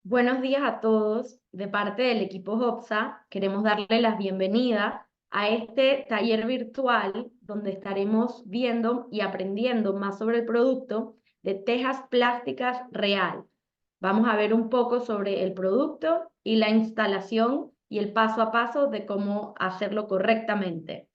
Buenos días a todos. De parte del equipo HOPSA, queremos darle la bienvenida a este taller virtual donde estaremos viendo y aprendiendo más sobre el producto de tejas plásticas real. Vamos a ver un poco sobre el producto y la instalación y el paso a paso de cómo hacerlo correctamente.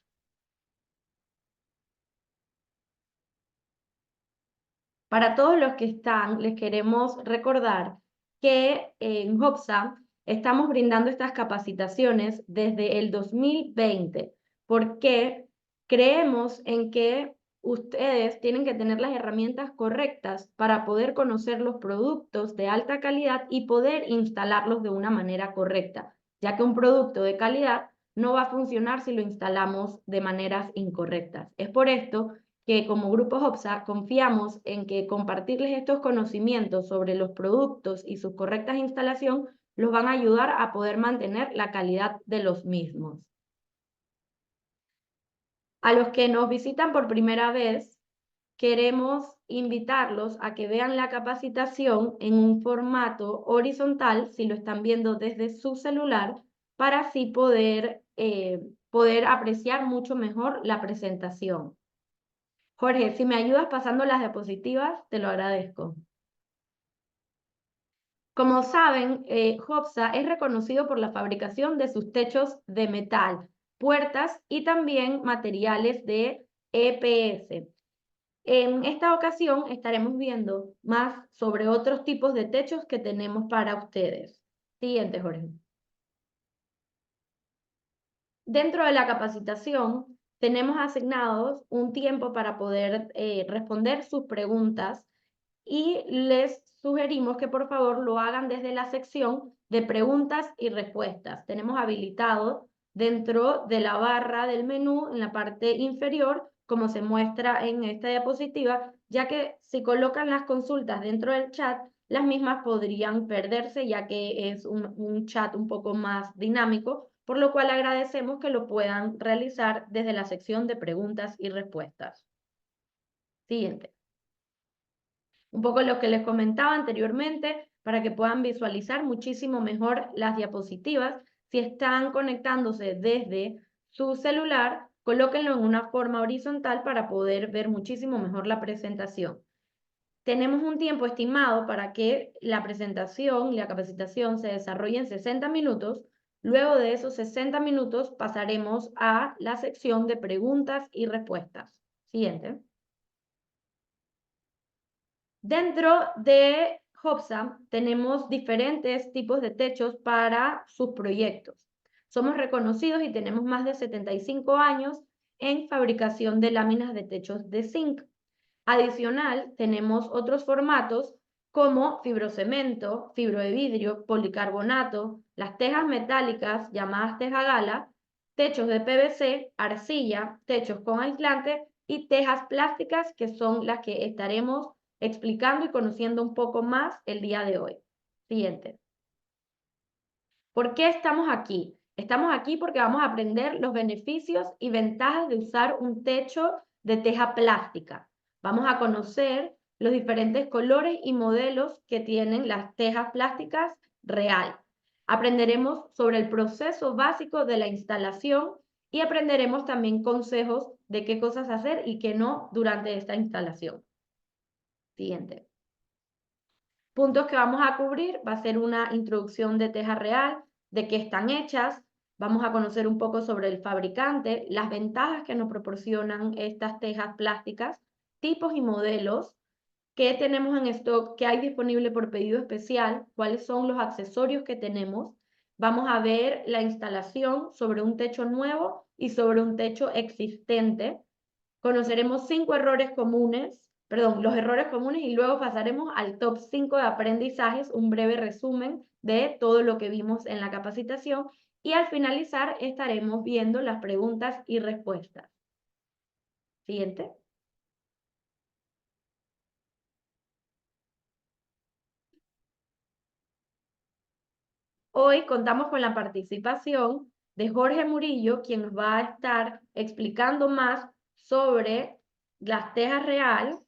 Para todos los que están, les queremos recordar que en HOPSA estamos brindando estas capacitaciones desde el 2020, porque creemos en que ustedes tienen que tener las herramientas correctas para poder conocer los productos de alta calidad y poder instalarlos de una manera correcta, ya que un producto de calidad no va a funcionar si lo instalamos de maneras incorrectas. Es por esto que como Grupo HOPSA confiamos en que compartirles estos conocimientos sobre los productos y su correcta instalación los van a ayudar a poder mantener la calidad de los mismos. A los que nos visitan por primera vez, queremos invitarlos a que vean la capacitación en un formato horizontal, si lo están viendo desde su celular, para así poder apreciar mucho mejor la presentación. Jorge, si me ayudas pasando las diapositivas, te lo agradezco. Como saben, HOPSA es reconocido por la fabricación de sus techos de metal, puertas y también materiales de EPS. En esta ocasión estaremos viendo más sobre otros tipos de techos que tenemos para ustedes. Siguiente, Jorge. Dentro de la capacitación, tenemos asignados un tiempo para poder responder sus preguntas y les sugerimos que por favor lo hagan desde la sección de preguntas y respuestas. Tenemos habilitado dentro de la barra del menú en la parte inferior, como se muestra en esta diapositiva, ya que si colocan las consultas dentro del chat, las mismas podrían perderse, ya que es un chat un poco más dinámico, por lo cual agradecemos que lo puedan realizar desde la sección de preguntas y respuestas. Siguiente. Un poco lo que les comentaba anteriormente, para que puedan visualizar muchísimo mejor las diapositivas. Si están conectándose desde su celular, colóquenlo en una forma horizontal para poder ver muchísimo mejor la presentación. Tenemos un tiempo estimado para que la presentación y la capacitación se desarrolle en 60 minutos. Luego de esos 60 minutos pasaremos a la sección de preguntas y respuestas. Siguiente. Dentro de HOPSA tenemos diferentes tipos de techos para sus proyectos. Somos reconocidos y tenemos más de 75 años en fabricación de láminas de techos de zinc. Adicional, tenemos otros formatos como fibrocemento, fibro de vidrio, policarbonato, las tejas metálicas llamadas teja gala, techos de PVC, arcilla, techos con aislante y tejas plásticas, que son las que estaremos explicando y conociendo un poco más el día de hoy. Siguiente. ¿Por qué estamos aquí? Estamos aquí porque vamos a aprender los beneficios y ventajas de usar un techo de teja plástica. Vamos a conocer los diferentes colores y modelos que tienen las tejas plásticas real. Aprenderemos sobre el proceso básico de la instalación y aprenderemos también consejos de qué cosas hacer y qué no durante esta instalación. Siguiente. Puntos que vamos a cubrir va a ser una introducción de teja real, de qué están hechas, vamos a conocer un poco sobre el fabricante, las ventajas que nos proporcionan estas tejas plásticas, tipos y modelos, qué tenemos en stock, qué hay disponible por pedido especial, cuáles son los accesorios que tenemos. Vamos a ver la instalación sobre un techo nuevo y sobre un techo existente. Conoceremos los errores comunes y luego pasaremos al top 5 de aprendizajes, un breve resumen de todo lo que vimos en la capacitación y al finalizar estaremos viendo las preguntas y respuestas. Siguiente. Hoy contamos con la participación de Jorge Murillo, quien nos va a estar explicando más sobre las tejas real.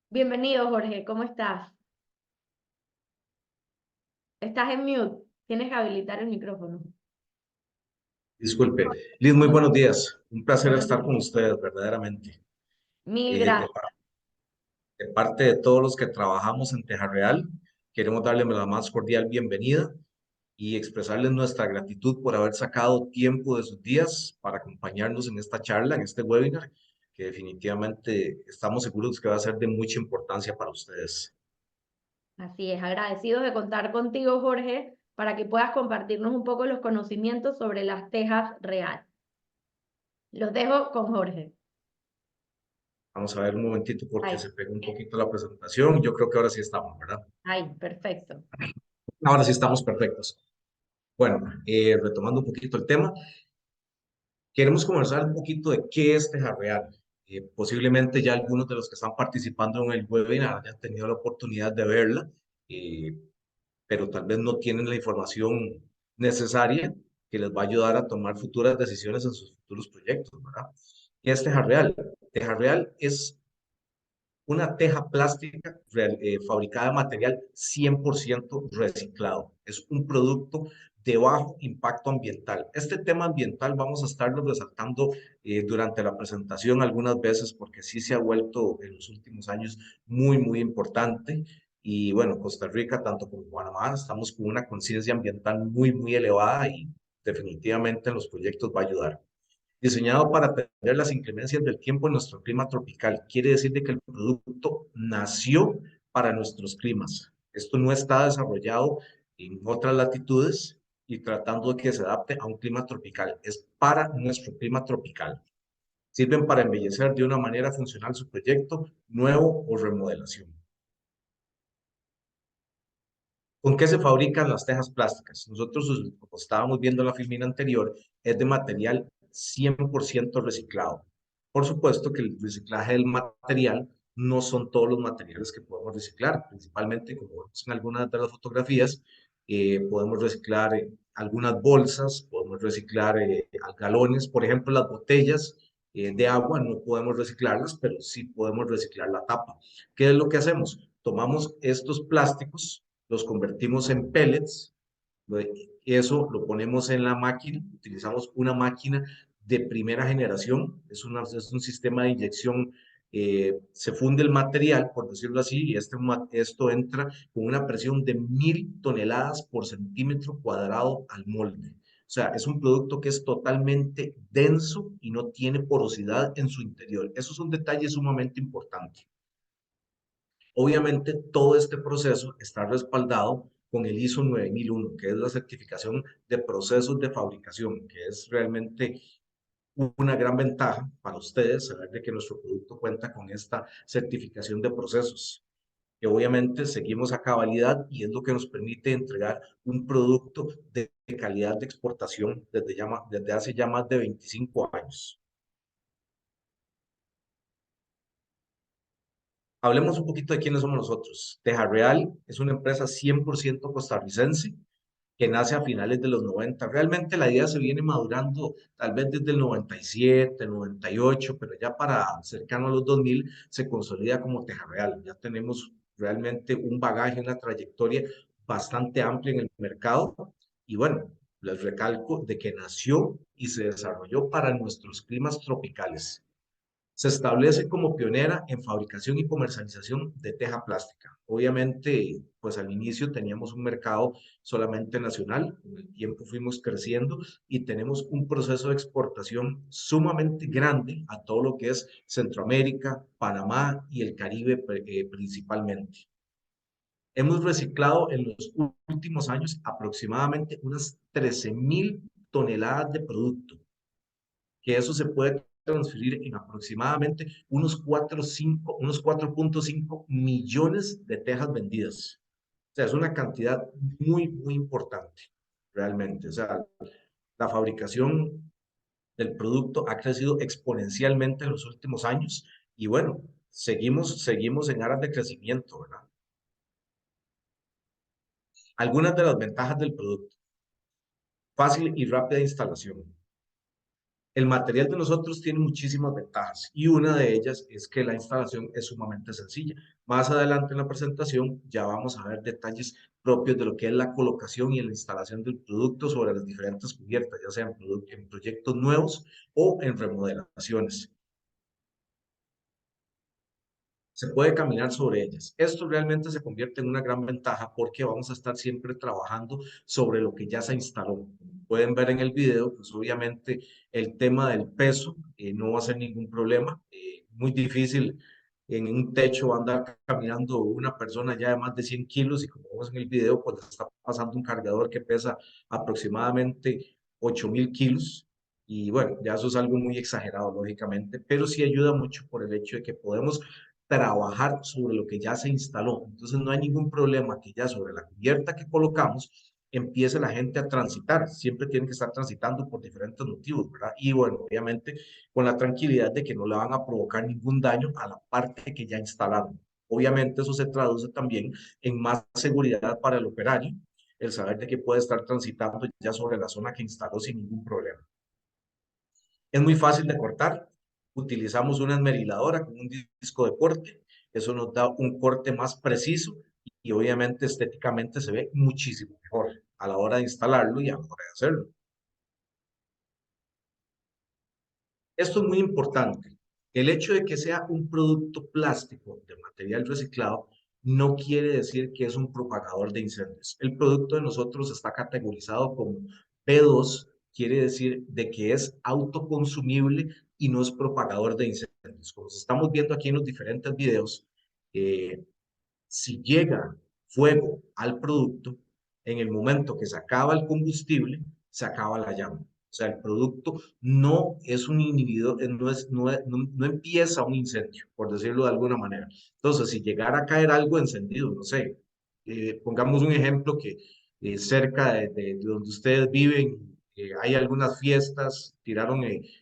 Bienvenido, Jorge, ¿cómo estás? Estás en mute. Tienes que habilitar el micrófono. Disculpe. Liz, muy buenos días. Un placer Buenos estar días. con ustedes, verdaderamente. Mil Eh, de, gracias. par- de parte de todos los que trabajamos en Teja Real, queremos darles la más cordial bienvenida y expresarles nuestra gratitud por haber sacado tiempo de sus días para acompañarnos en esta charla, en este webinar, que definitivamente estamos seguros que va a ser de mucha importancia para ustedes. Así es, agradecidos de contar contigo, Jorge, para que puedas compartirnos un poco los conocimientos sobre las tejas real. Los dejo con Jorge. Vamos a ver un momentito porque Ay, se pegó un poquito la presentación. Yo creo que ahora sí estamos, ¿verdad? ay, perfecto. Ahora sí estamos perfectos. Bueno, retomando un poquito el tema, queremos conversar un poquito de qué es Teja Real. Posiblemente ya algunos de los que están participando en el webinar hayan tenido la oportunidad de verla, eh, pero tal vez no tienen la información necesaria que les va a ayudar a tomar futuras decisiones en sus futuros proyectos, ¿verdad? ¿Qué es Teja Real? Teja Real es una teja plástica fabricada de material 100% reciclado. Es un producto de bajo impacto ambiental. Este tema ambiental vamos a estarlo resaltando durante la presentación algunas veces porque sí se ha vuelto en los últimos años muy importante. Y bueno, Costa Rica, tanto como Panamá, estamos con una conciencia ambiental muy elevada y definitivamente en los proyectos va a ayudar. Diseñado para atender las inclemencias del tiempo en nuestro clima tropical. Quiere decir de que el producto nació para nuestros climas. Esto no está desarrollado en otras latitudes y tratando de que se adapte a un clima tropical. Es para nuestro clima tropical. Sirven para embellecer de una manera funcional su proyecto nuevo o remodelación. ¿Con qué se fabrican las tejas plásticas? Nosotros, como estábamos viendo en la filmina anterior, es de material 100% reciclado. Por supuesto que el reciclaje del material no son todos los materiales que podemos reciclar, principalmente como vemos en algunas de las fotografías, podemos reciclar algunas bolsas, podemos reciclar galones, por ejemplo, las botellas de agua no podemos reciclarlas, pero sí podemos reciclar la tapa. ¿Qué es lo que hacemos? Tomamos estos plásticos, los convertimos en pellets, eso lo ponemos en la máquina, utilizamos una máquina de primera generación, es un sistema de inyección, se funde el material, por decirlo así, y esto entra con una presión de 1000 toneladas por centímetro cuadrado al molde. O sea, es un producto que es totalmente denso y no tiene porosidad en su interior. Eso es un detalle sumamente importante. Obviamente, todo este proceso está respaldado con el ISO 9001, que es la certificación de procesos de fabricación, que es realmente una gran ventaja para ustedes saber de que nuestro producto cuenta con esta certificación de procesos, que obviamente seguimos a cabalidad y es lo que nos permite entregar un producto de calidad de exportación desde hace ya más de 25 años. Hablemos un poquito de quiénes somos nosotros. Teja Real es una empresa 100% costarricense que nace a finales de los 90. Realmente la idea se viene madurando tal vez desde el 97, 98, pero ya para cercano a los 2000 se consolida como Teja Real. Ya tenemos realmente un bagaje, una trayectoria bastante amplia en el mercado y bueno, les recalco de que nació y se desarrolló para nuestros climas tropicales. Se establece como pionera en fabricación y comercialización de teja plástica. Obviamente, pues al inicio teníamos un mercado solamente nacional, con el tiempo fuimos creciendo y tenemos un proceso de exportación sumamente grande a todo lo que es Centroamérica, Panamá y el Caribe principalmente. Hemos reciclado en los últimos años aproximadamente unas 13.000 toneladas de producto, que eso se puede transferir en aproximadamente unos 4.5 millones de tejas vendidas. O sea, es una cantidad muy importante, realmente. O sea, la fabricación del producto ha crecido exponencialmente en los últimos años y bueno, seguimos en aras de crecimiento, ¿verdad? Algunas de las ventajas del producto: fácil y rápida instalación. El material de nosotros tiene muchísimas ventajas y una de ellas es que la instalación es sumamente sencilla. Más adelante en la presentación ya vamos a ver detalles propios de lo que es la colocación y la instalación del producto sobre las diferentes cubiertas, ya sean en proyectos nuevos o en remodelaciones. Se puede caminar sobre ellas. Esto realmente se convierte en una gran ventaja porque vamos a estar siempre trabajando sobre lo que ya se instaló. Pueden ver en el video, pues obviamente el tema del peso no va a ser ningún problema. Muy difícil en un techo andar caminando una persona ya de más de 100 kilos y como vemos en el video, pues está pasando un cargador que pesa aproximadamente 8.000 kilos. Y bueno, ya eso es algo muy exagerado, lógicamente, pero sí ayuda mucho por el hecho de que podemos trabajar sobre lo que ya se instaló. Entonces no hay ningún problema que ya sobre la cubierta que colocamos empiece la gente a transitar. Siempre tienen que estar transitando por diferentes motivos, ¿verdad? Y bueno, obviamente con la tranquilidad de que no le van a provocar ningún daño a la parte que ya instalaron. Obviamente eso se traduce también en más seguridad para el operario, el saber de que puede estar transitando ya sobre la zona que instaló sin ningún problema. Es muy fácil de cortar. Utilizamos una esmeriladora con un disco de corte. Eso nos da un corte más preciso y obviamente estéticamente se ve muchísimo mejor a la hora de instalarlo y a la hora de hacerlo. Esto es muy importante. El hecho de que sea un producto plástico de material reciclado no quiere decir que es un propagador de incendios. El producto de nosotros está categorizado como P2, quiere decir de que es autoconsumible y no es propagador de incendios. Como estamos viendo aquí en los diferentes videos, eh, si llega fuego al producto, en el momento que se acaba el combustible, se acaba la llama. O sea, el producto no es un inhibidor, no empieza un incendio, por decirlo de alguna manera. Entonces, si llegara a caer algo encendido, no sé, pongamos un ejemplo que cerca de donde ustedes viven, hay algunas fiestas, tiraron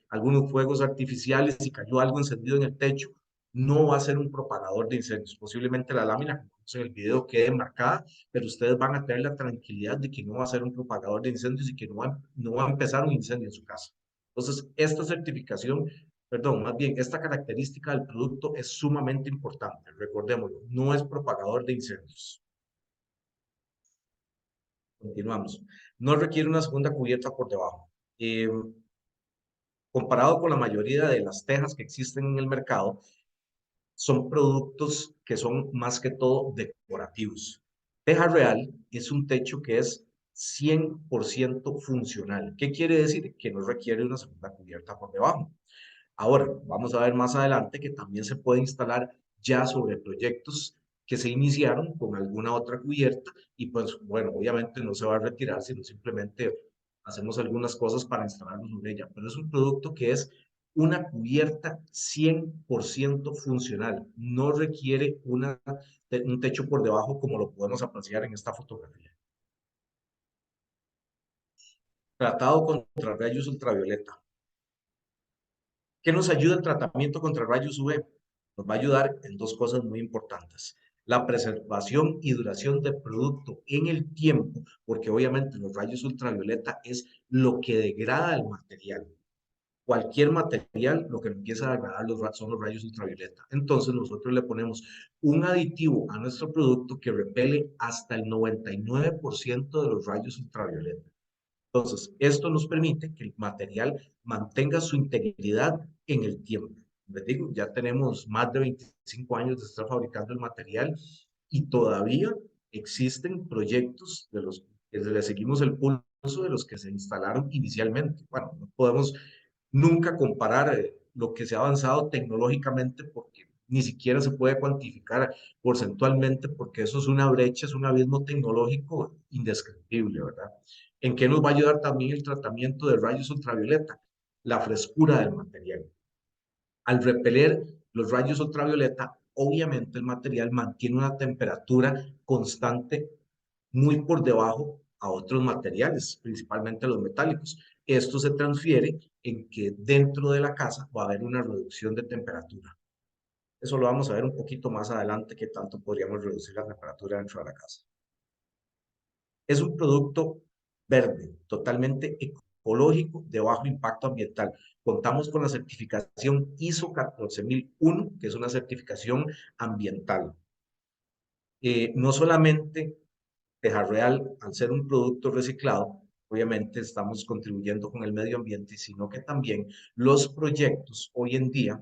algunos fuegos artificiales y cayó algo encendido en el techo, no va a ser un propagador de incendios. Posiblemente la lámina, como vemos en el video, quede marcada, pero ustedes van a tener la tranquilidad de que no va a ser un propagador de incendios y que no va a empezar un incendio en su casa. Entonces, esta certificación, perdón, más bien, esta característica del producto es sumamente importante. Recordémoslo, no es propagador de incendios. Continuamos. No requiere una segunda cubierta por debajo. Comparado con la mayoría de las tejas que existen en el mercado, son productos que son más que todo decorativos. Teja Real es un techo que es 100% funcional. ¿Qué quiere decir? Que no requiere una segunda cubierta por debajo. Ahora, vamos a ver más adelante que también se puede instalar ya sobre proyectos que se iniciaron con alguna otra cubierta y pues bueno, obviamente no se va a retirar, sino simplemente hacemos algunas cosas para instalarlo sobre ella, pero es un producto que es una cubierta 100% funcional, no requiere un techo por debajo como lo podemos apreciar en esta fotografía. Tratado contra rayos ultravioleta. ¿Qué nos ayuda el tratamiento contra rayos UV? Nos va a ayudar en dos cosas muy importantes. La preservación y duración del producto en el tiempo, porque obviamente los rayos ultravioleta es lo que degrada el material. Cualquier material, lo que empieza a degradar son los rayos ultravioleta. Entonces nosotros le ponemos un aditivo a nuestro producto que repele hasta el 99% de los rayos ultravioleta. Entonces, esto nos permite que el material mantenga su integridad en el tiempo. Les digo, ya tenemos más de 25 años de estar fabricando el material y todavía existen proyectos de los que le seguimos el pulso de los que se instalaron inicialmente. Bueno, no podemos nunca comparar lo que se ha avanzado tecnológicamente porque ni siquiera se puede cuantificar porcentualmente porque eso es una brecha, es un abismo tecnológico indescriptible, ¿verdad? ¿En qué nos va a ayudar también el tratamiento de rayos ultravioleta? La frescura del material. Al repeler los rayos ultravioleta, obviamente el material mantiene una temperatura constante muy por debajo a otros materiales, principalmente los metálicos. Esto se transfiere en que dentro de la casa va a haber una reducción de temperatura. Eso lo vamos a ver un poquito más adelante, que tanto podríamos reducir la temperatura dentro de la casa. Es un producto verde, totalmente ecológico, de bajo impacto ambiental. Contamos con la certificación ISO 14001, que es una certificación ambiental. No solamente Teja Real, al ser un producto reciclado, obviamente estamos contribuyendo con el medio ambiente, sino que también los proyectos hoy en día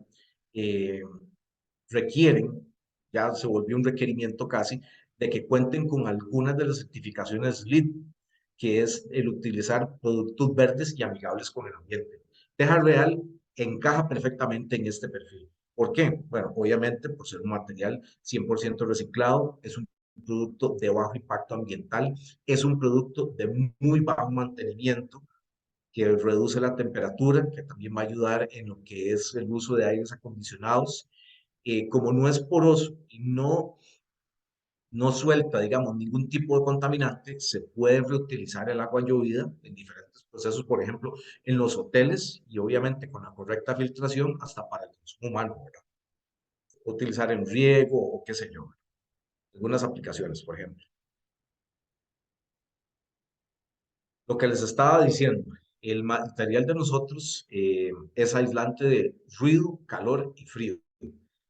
eh, requieren, ya se volvió un requerimiento casi, de que cuenten con algunas de las certificaciones LEED, que es el utilizar productos verdes y amigables con el ambiente. Teja Real encaja perfectamente en este perfil. ¿Por qué? Bueno, obviamente por ser un material 100% reciclado, es un producto de bajo impacto ambiental, es un producto de muy bajo mantenimiento, que reduce la temperatura, que también va a ayudar en lo que es el uso de aires acondicionados. Como no es poroso y no suelta, digamos, ningún tipo de contaminante, se puede reutilizar el agua llovida en diferentes procesos, por ejemplo, en los hoteles y obviamente con la correcta filtración hasta para el consumo humano, ¿verdad? Utilizar en riego o qué sé yo, algunas aplicaciones, por ejemplo. Lo que les estaba diciendo, el material de nosotros es aislante de ruido, calor y frío.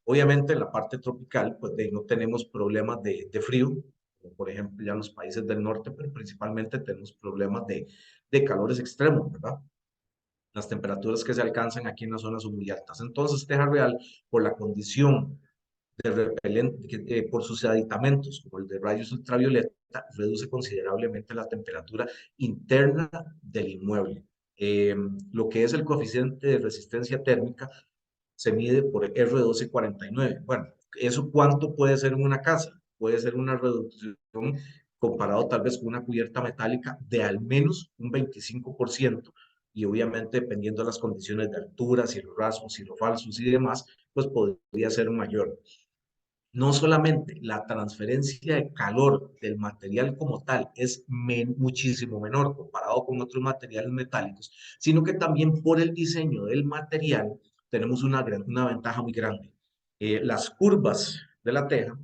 Obviamente en la parte tropical, pues no tenemos problemas de frío, como por ejemplo ya en los países del norte, pero principalmente tenemos problemas de calores extremos, ¿verdad? Las temperaturas que se alcanzan aquí en la zona son muy altas. Entonces, Teja Real, por la condición de repelente, por sus aditamentos, como el de rayos ultravioleta, reduce considerablemente la temperatura interna del inmueble. Lo que es el coeficiente de resistencia térmica se mide por R1249. Bueno, ¿eso cuánto puede ser en una casa? Puede ser una reducción comparado tal vez con una cubierta metálica de al menos un 25%, y obviamente dependiendo de las condiciones de altura, cielo raso, cielo falsos y demás, pues podría ser mayor. No solamente la transferencia de calor del material como tal es muchísimo menor comparado con otros materiales metálicos, sino que también por el diseño del material tenemos una ventaja muy grande. Las curvas de la teja,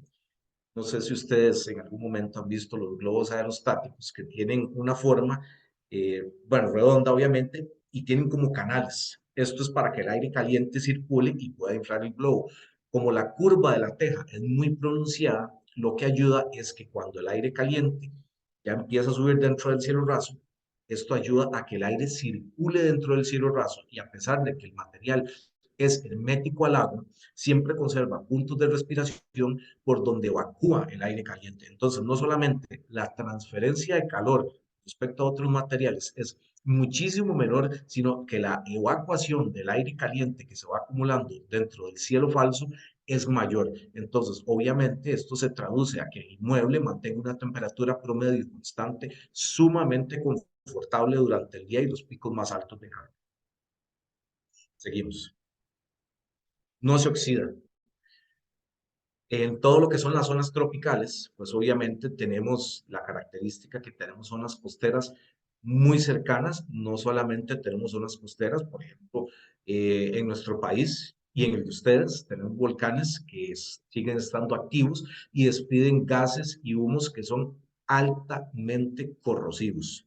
no sé si ustedes en algún momento han visto los globos aerostáticos que tienen una forma, bueno, redonda obviamente, y tienen como canales. Esto es para que el aire caliente circule y pueda inflar el globo. Como la curva de la teja es muy pronunciada, lo que ayuda es que cuando el aire caliente ya empieza a subir dentro del cielo raso, esto ayuda a que el aire circule dentro del cielo raso, y a pesar de que el material es hermético al agua, siempre conserva puntos de respiración por donde evacúa el aire caliente. Entonces, no solamente la transferencia de calor respecto a otros materiales es muchísimo menor, sino que la evacuación del aire caliente que se va acumulando dentro del cielo falso es mayor. Entonces, obviamente, esto se traduce a que el inmueble mantenga una temperatura promedio constante, sumamente confortable durante el día y los picos más altos de calor. Seguimos. No se oxida. En todo lo que son las zonas tropicales, pues obviamente tenemos la característica que tenemos zonas costeras muy cercanas. No solamente tenemos zonas costeras, por ejemplo, en nuestro país y en el de ustedes tenemos volcanes que siguen estando activos y despiden gases y humos que son altamente corrosivos.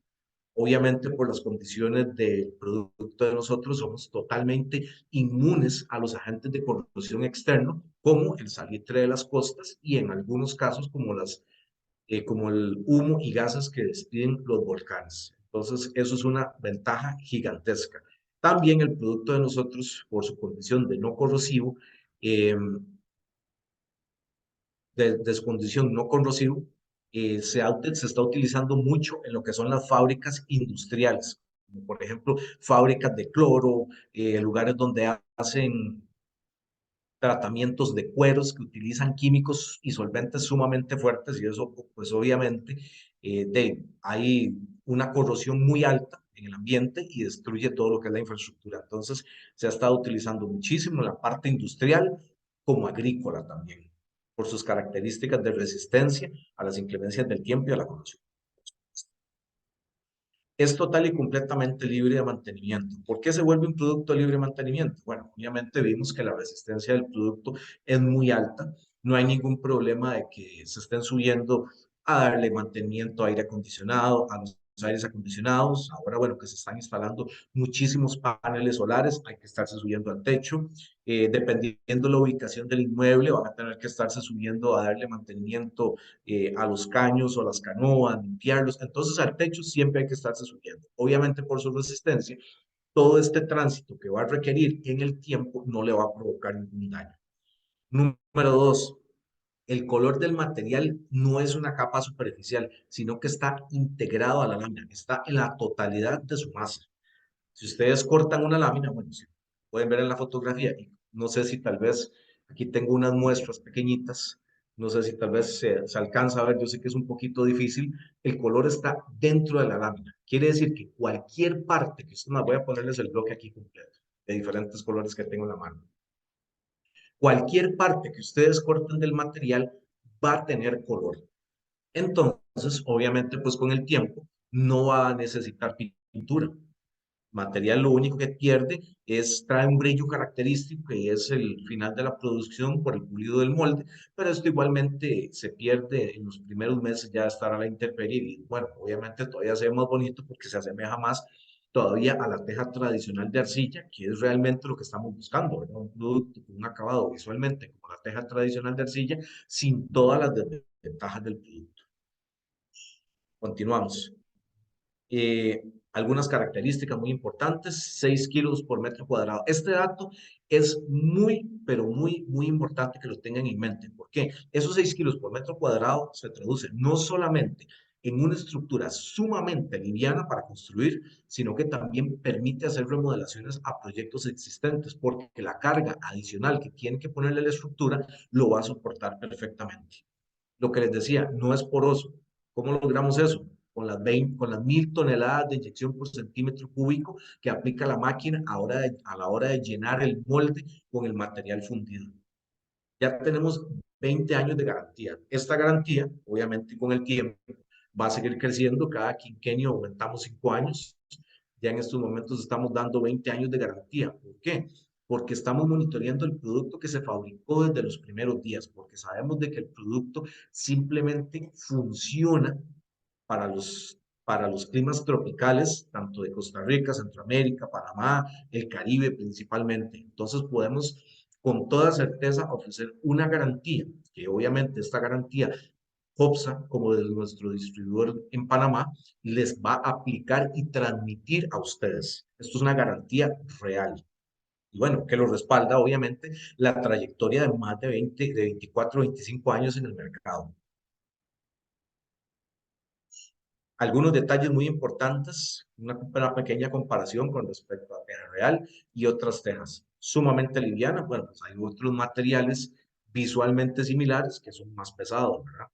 Obviamente, por las condiciones del producto de nosotros, somos totalmente inmunes a los agentes de corrosión externo, como el salitre de las costas y en algunos casos como el humo y gases que despiden los volcanes. Entonces, eso es una ventaja gigantesca. También el producto de nosotros, por su condición de no corrosivo, eh, de descondición no corrosivo, se está utilizando mucho en lo que son las fábricas industriales, como por ejemplo fábricas de cloro, lugares donde hacen tratamientos de cueros que utilizan químicos y solventes sumamente fuertes, y eso pues obviamente hay una corrosión muy alta en el ambiente y destruye todo lo que es la infraestructura. Entonces se ha estado utilizando muchísimo en la parte industrial como agrícola también, por sus características de resistencia a las inclemencias del tiempo y a la corrosión. Es total y completamente libre de mantenimiento. ¿Por qué se vuelve un producto libre de mantenimiento? Bueno, obviamente vimos que la resistencia del producto es muy alta, no hay ningún problema de que se estén subiendo a darle mantenimiento a aire acondicionado, a los aires acondicionados. Ahora, bueno, que se están instalando muchísimos paneles solares, hay que estarse subiendo al techo. Dependiendo la ubicación del inmueble, van a tener que estarse subiendo a darle mantenimiento a los caños o las canoas, limpiarlos. Entonces, al techo siempre hay que estarse subiendo. Obviamente, por su resistencia, todo este tránsito que va a requerir en el tiempo no le va a provocar ningún daño. Número dos, el color del material no es una capa superficial, sino que está integrado a la lámina, está en la totalidad de su masa. Si ustedes cortan una lámina, bueno, sí, pueden ver en la fotografía, y no sé si tal vez, aquí tengo unas muestras pequeñitas, no sé si tal vez se alcanza a ver, yo sé que es un poquito difícil, el color está dentro de la lámina. Quiere decir que cualquier parte que usted, voy a ponerles el bloque aquí completo, de diferentes colores que tengo en la mano. Cualquier parte que ustedes corten del material va a tener color. Entonces, obviamente, pues con el tiempo no va a necesitar pintura. Material lo único que pierde es, trae un brillo característico que es el final de la producción por el pulido del molde, pero esto igualmente se pierde en los primeros meses ya de estar a la intemperie y bueno, obviamente todavía se ve más bonito porque se asemeja más todavía a la teja tradicional de arcilla, que es realmente lo que estamos buscando, ¿verdad? Un producto con un acabado visualmente como la teja tradicional de arcilla, sin todas las desventajas del producto. Continuamos. Algunas características muy importantes, 6 kilos por metro cuadrado. Este dato es muy, pero muy importante que lo tengan en mente. ¿Por qué? Esos 6 kilos por metro cuadrado se traduce no solamente en una estructura sumamente liviana para construir, sino que también permite hacer remodelaciones a proyectos existentes, porque la carga adicional que tiene que ponerle la estructura lo va a soportar perfectamente. Lo que les decía, no es poroso. ¿Cómo logramos eso? Con las 1000 toneladas de inyección por centímetro cúbico que aplica la máquina a la hora de llenar el molde con el material fundido. Ya tenemos 20 años de garantía. Esta garantía, obviamente con el tiempo, va a seguir creciendo. Cada quinquenio aumentamos 5 años. Ya en estos momentos estamos dando 20 años de garantía. ¿Por qué? Porque estamos monitoreando el producto que se fabricó desde los primeros días, porque sabemos de que el producto simplemente funciona para los climas tropicales, tanto de Costa Rica, Centroamérica, Panamá, el Caribe principalmente. Entonces podemos con toda certeza ofrecer una garantía, que obviamente esta garantía COPSA, como de nuestro distribuidor en Panamá, les va a aplicar y transmitir a ustedes. Esto es una garantía real. Y bueno, que lo respalda obviamente la trayectoria de más de 20, de 24, 25 años en el mercado. Algunos detalles muy importantes, una pequeña comparación con respecto a teja real y otras tejas. Sumamente livianas, bueno, pues hay otros materiales visualmente similares que son más pesados, ¿verdad?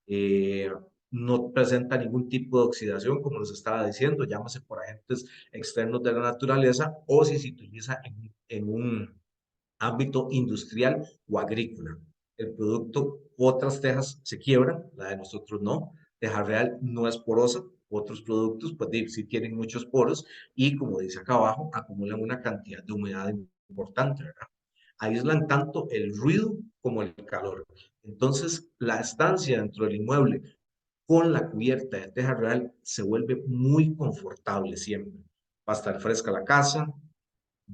eh, no presenta ningún tipo de oxidación, como les estaba diciendo, llámase por agentes externos de la naturaleza o si se utiliza en un ámbito industrial o agrícola. El producto, otras tejas se quiebran, la de nosotros no. Teja real no es porosa, otros productos pues sí tienen muchos poros y como dice acá abajo, acumulan una cantidad de humedad importante, ¿verdad? Aíslan tanto el ruido como el calor. Entonces, la estancia dentro del inmueble con la cubierta de teja real se vuelve muy confortable siempre. Va a estar fresca la casa,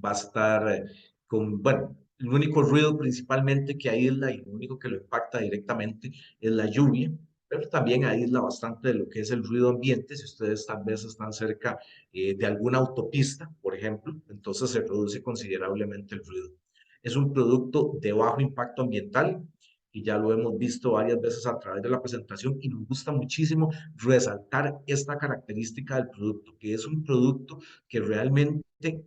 va a estar con, bueno, el único ruido principalmente que aísla y lo único que lo impacta directamente es la lluvia, pero también aísla bastante de lo que es el ruido ambiente. Si ustedes tal vez están cerca de alguna autopista, por ejemplo, entonces se reduce considerablemente el ruido. Es un producto de bajo impacto ambiental y ya lo hemos visto varias veces a través de la presentación y nos gusta muchísimo resaltar esta característica del producto, que es un producto que realmente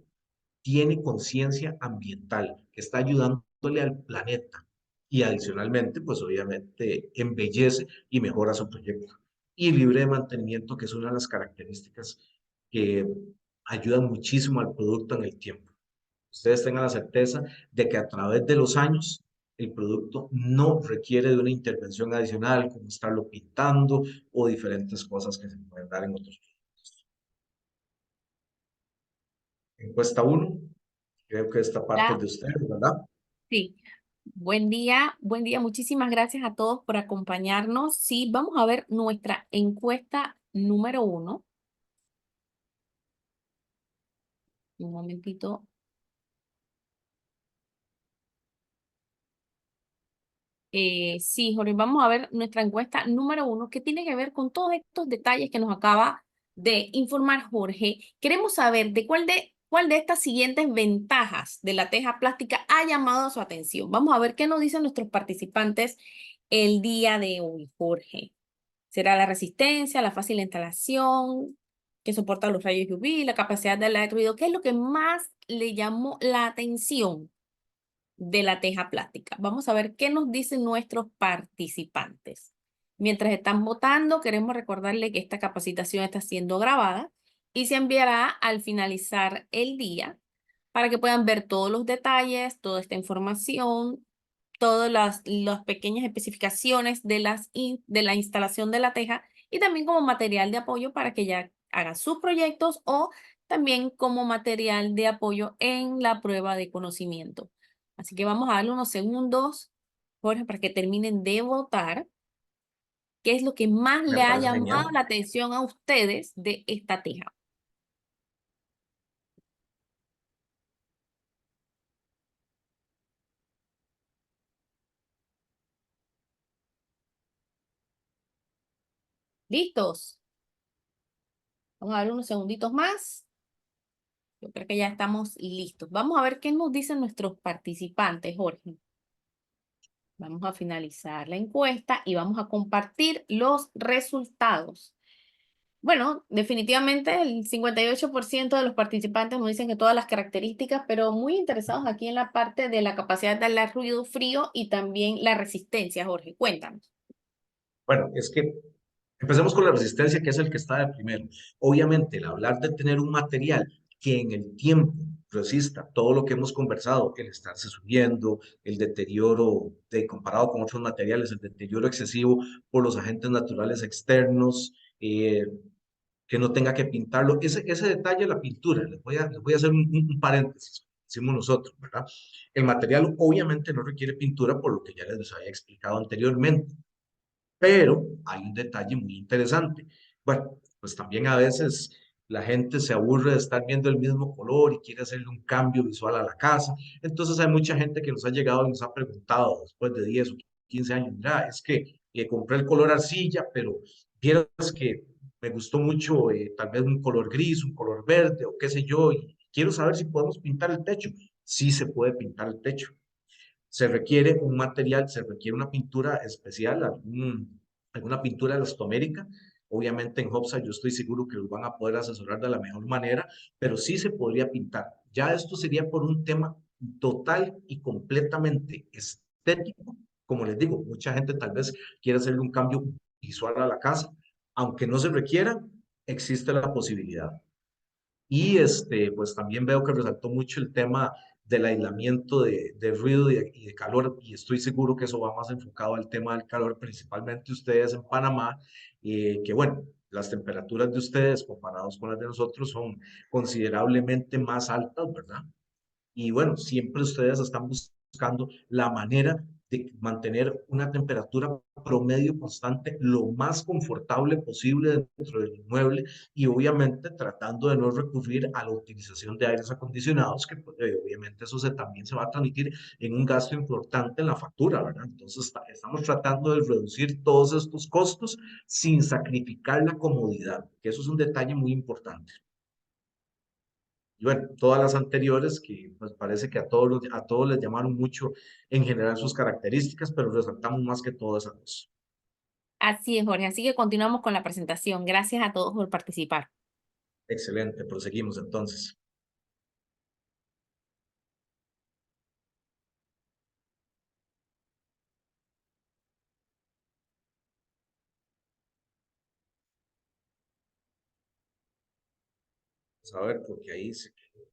tiene conciencia ambiental, que está ayudándole al planeta y adicionalmente, pues obviamente embellece y mejora su proyecto. Y libre de mantenimiento, que es una de las características que ayudan muchísimo al producto en el tiempo. Ustedes tengan la certeza de que a través de los años el producto no requiere de una intervención adicional, como estarlo pintando o diferentes cosas que se pueden dar en otros productos. Encuesta uno. Creo que esta parte es Hola, de ustedes, ¿verdad? sí. Buen día. Muchísimas gracias a todos por acompañarnos. Sí, vamos a ver nuestra encuesta número 1. Un momentito. Sí, Jorge, vamos a ver nuestra encuesta número 1, que tiene que ver con todos estos detalles que nos acaba de informar Jorge. Queremos saber de cuál de estas siguientes ventajas de la teja plástica ha llamado su atención. Vamos a ver qué nos dicen nuestros participantes el día de hoy, Jorge. ¿Será la resistencia, la fácil instalación, que soporta los rayos UV, la capacidad de aislar ruido? ¿Qué es lo que más le llamó la atención de la teja plástica? Vamos a ver qué nos dicen nuestros participantes. Mientras están votando, queremos recordarle que esta capacitación está siendo grabada y se enviará al finalizar el día para que puedan ver todos los detalles, toda esta información, todas las pequeñas especificaciones de la instalación de la teja y también como material de apoyo para que ya hagan sus proyectos o también como material de apoyo en la prueba de conocimiento. Así que vamos a darle unos segundos, Jorge, para que terminen de votar. ¿Qué es lo que más Me le ha parece llamado genial. la atención a ustedes de esta teja? ¿Listos? Vamos a darle unos segunditos más. Yo creo que ya estamos listos. Vamos a ver qué nos dicen nuestros participantes, Jorge. Vamos a finalizar la encuesta y vamos a compartir los resultados. Bueno, definitivamente el 58% de los participantes nos dicen que todas las características, pero muy interesados aquí en la parte de la capacidad de dar ruido frío y también la resistencia, Jorge. Cuéntanos. Bueno, es que empecemos con la resistencia, que es el que está de primero. Obviamente, el hablar de tener un material que en el tiempo resista todo lo que hemos conversado, el estarse subiendo, el deterioro comparado con otros materiales, el deterioro excesivo por los agentes naturales externos, que no tenga que pintarlo. Ese detalle de la pintura, les voy a hacer un paréntesis, decimos nosotros, ¿verdad? El material obviamente no requiere pintura por lo que ya les había explicado anteriormente, pero hay un detalle muy interesante. Bueno, pues también a veces la gente se aburre de estar viendo el mismo color y quiere hacerle un cambio visual a la casa. Entonces hay mucha gente que nos ha llegado y nos ha preguntado después de 10 o 15 años, mira, es que compré el color arcilla, pero vieras que me gustó mucho tal vez un color gris, un color verde o qué sé yo, y quiero saber si podemos pintar el techo. Sí se puede pintar el techo. Se requiere un material, se requiere una pintura especial, alguna pintura elastomérica. Obviamente en Hobsa yo estoy seguro que los van a poder asesorar de la mejor manera, pero sí se podría pintar. Ya esto sería por un tema total y completamente estético. Como les digo, mucha gente tal vez quiere hacerle un cambio visual a la casa. Aunque no se requiera, existe la posibilidad. Y pues también veo que resaltó mucho el tema del aislamiento de ruido y de calor, y estoy seguro que eso va más enfocado al tema del calor, principalmente ustedes en Panamá, que bueno, las temperaturas de ustedes comparados con las de nosotros son considerablemente más altas, ¿verdad? Y bueno, siempre ustedes están buscando la manera de mantener una temperatura promedio constante lo más confortable posible dentro del inmueble y obviamente tratando de no recurrir a la utilización de aires acondicionados, que pues, obviamente eso también se va a transmitir en un gasto importante en la factura, ¿verdad? Entonces estamos tratando de reducir todos estos costos sin sacrificar la comodidad, que eso es un detalle muy importante. Y bueno, todas las anteriores que pues parece que a todos les llamaron mucho en general sus características, pero resaltamos más que todo esas dos. Así es, Jorge. Así que continuamos con la presentación. Gracias a todos por participar. Excelente, proseguimos entonces. Vamos a ver, porque ahí se quedó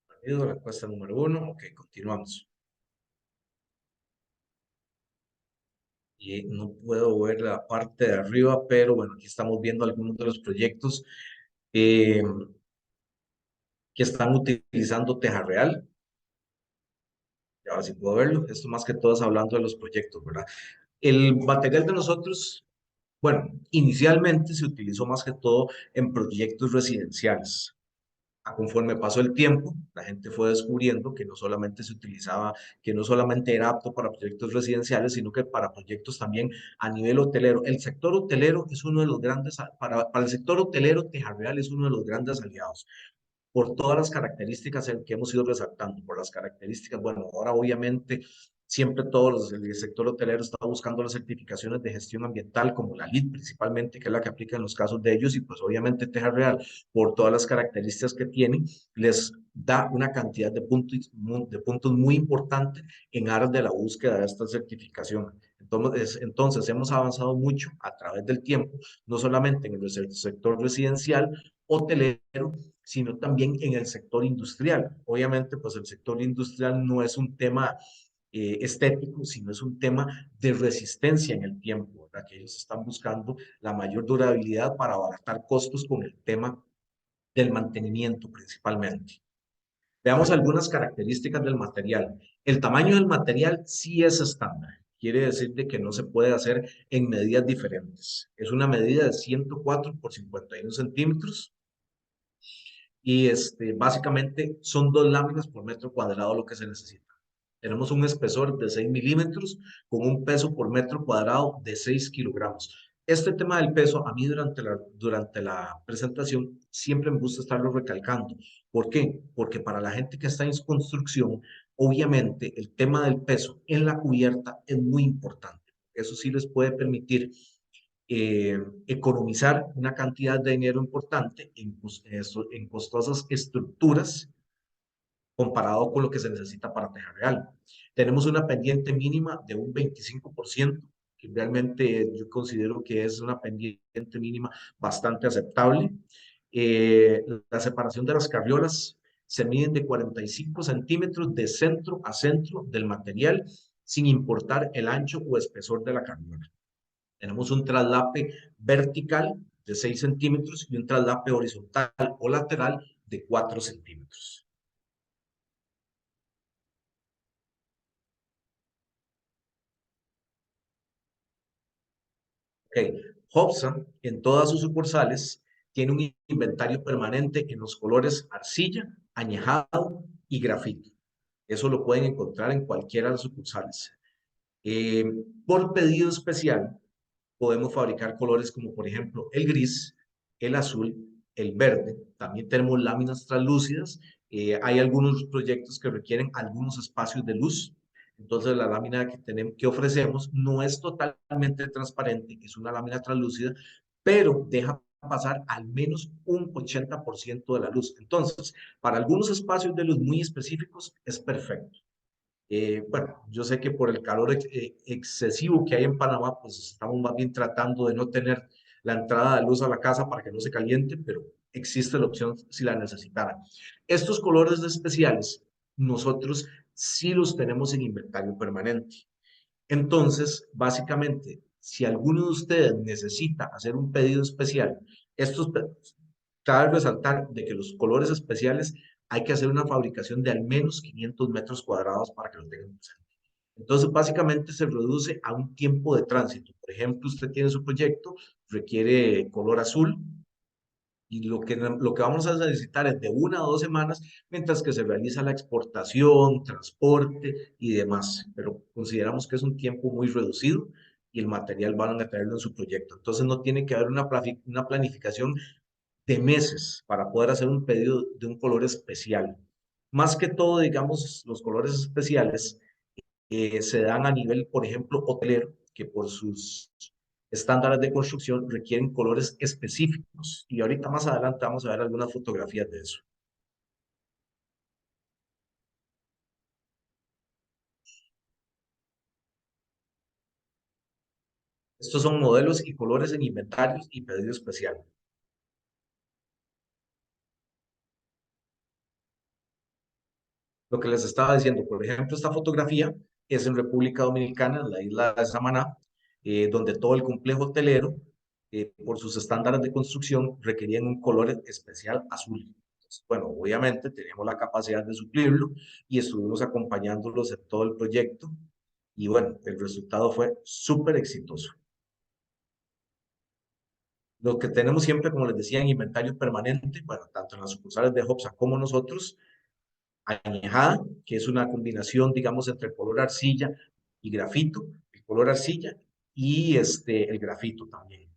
perdido la encuesta número 1. Ok, continuamos. Y no puedo ver la parte de arriba, pero bueno, aquí estamos viendo algunos de los proyectos eh, que están utilizando Teja Real. Y ahora sí puedo verlo. Esto más que todo es hablando de los proyectos, ¿verdad? El material de nosotros, bueno, inicialmente se utilizó más que todo en proyectos residenciales. Conforme pasó el tiempo, la gente fue descubriendo que no solamente se utilizaba, que no solamente era apto para proyectos residenciales, sino que para proyectos también a nivel hotelero. El sector hotelero es uno de los grandes, para el sector hotelero, Teja Real es uno de los grandes aliados por todas las características que hemos ido resaltando, por las características, bueno, ahora obviamente siempre el sector hotelero está buscando las certificaciones de gestión ambiental, como la LEED principalmente, que es la que aplica en los casos de ellos, y pues obviamente Teja Real, por todas las características que tiene, les da una cantidad de puntos muy importante en aras de la búsqueda de esta certificación. Entonces, hemos avanzado mucho a través del tiempo, no solamente en el sector residencial, hotelero, sino también en el sector industrial. Obviamente, pues el sector industrial no es un tema estético, sino es un tema de resistencia en el tiempo, ¿verdad? Que ellos están buscando la mayor durabilidad para abaratar costos con el tema del mantenimiento principalmente. Veamos algunas características del material. El tamaño del material sí es estándar. Quiere decir de que no se puede hacer en medidas diferentes. Es una medida de 104 por 51 centímetros y básicamente son 2 láminas por metro cuadrado lo que se necesita. Tenemos un espesor de 6 milímetros con un peso por metro cuadrado de 6 kilogramos. Este tema del peso, a mí durante la presentación siempre me gusta estarlo recalcando. ¿Por qué? Porque para la gente que está en construcción, obviamente el tema del peso en la cubierta es muy importante. Eso sí les puede permitir economizar una cantidad de dinero importante en costosas estructuras comparado con lo que se necesita para Teja Real. Tenemos una pendiente mínima de un 25%, que realmente yo considero que es una pendiente mínima bastante aceptable. La separación de las carriolas se miden de 45 centímetros de centro a centro del material, sin importar el ancho o espesor de la carriola. Tenemos un traslape vertical de 6 centímetros y un traslape horizontal o lateral de 4 centímetros. Ok, Hobson en todas sus sucursales tiene un inventario permanente en los colores arcilla, añejado y grafito. Eso lo pueden encontrar en cualquiera de las sucursales. Eh, por pedido especial, podemos fabricar colores como por ejemplo el gris, el azul, el verde. También tenemos láminas translúcidas. Hay algunos proyectos que requieren algunos espacios de luz. Entonces la lámina que ofrecemos no es totalmente transparente, es una lámina translúcida, pero deja pasar al menos un 80% de la luz. Entonces, para algunos espacios de luz muy específicos es perfecto. Bueno, yo sé que por el calor excesivo que hay en Panamá, pues estamos más bien tratando de no tener la entrada de luz a la casa para que no se caliente, pero existe la opción si la necesitaran. Estos colores especiales, nosotros sí los tenemos en inventario permanente. Entonces, básicamente, si alguno de ustedes necesita hacer un pedido especial, estos, cabe resaltar de que los colores especiales hay que hacer una fabricación de al menos 500 metros cuadrados para que lo tengan presente. Entonces, básicamente se reduce a un tiempo de tránsito. Por ejemplo, usted tiene su proyecto, requiere color azul, y lo que vamos a necesitar es de 1 a 2 semanas, mientras que se realiza la exportación, transporte y demás. Pero consideramos que es un tiempo muy reducido y el material van a traerlo en su proyecto. Entonces no tiene que haber una planificación de meses para poder hacer un pedido de un color especial. Más que todo, digamos, los colores especiales se dan a nivel, por ejemplo, hotelero, que por sus estándares de construcción requieren colores específicos. Y ahorita más adelante vamos a ver algunas fotografías de eso. Estos son modelos y colores en inventarios y pedido especial. Lo que les estaba diciendo, por ejemplo, esta fotografía es en República Dominicana, en la isla de Samaná, donde todo el complejo hotelero, por sus estándares de construcción, requerían un color especial azul. Entonces, bueno, obviamente teníamos la capacidad de suplirlo y estuvimos acompañándolos en todo el proyecto y bueno, el resultado fue súper exitoso. Lo que tenemos siempre, como les decía, en inventario permanente, bueno, tanto en las sucursales de Hopsa como nosotros, añejada, que es una combinación, digamos, entre color arcilla y grafito, el color arcilla y el grafito también.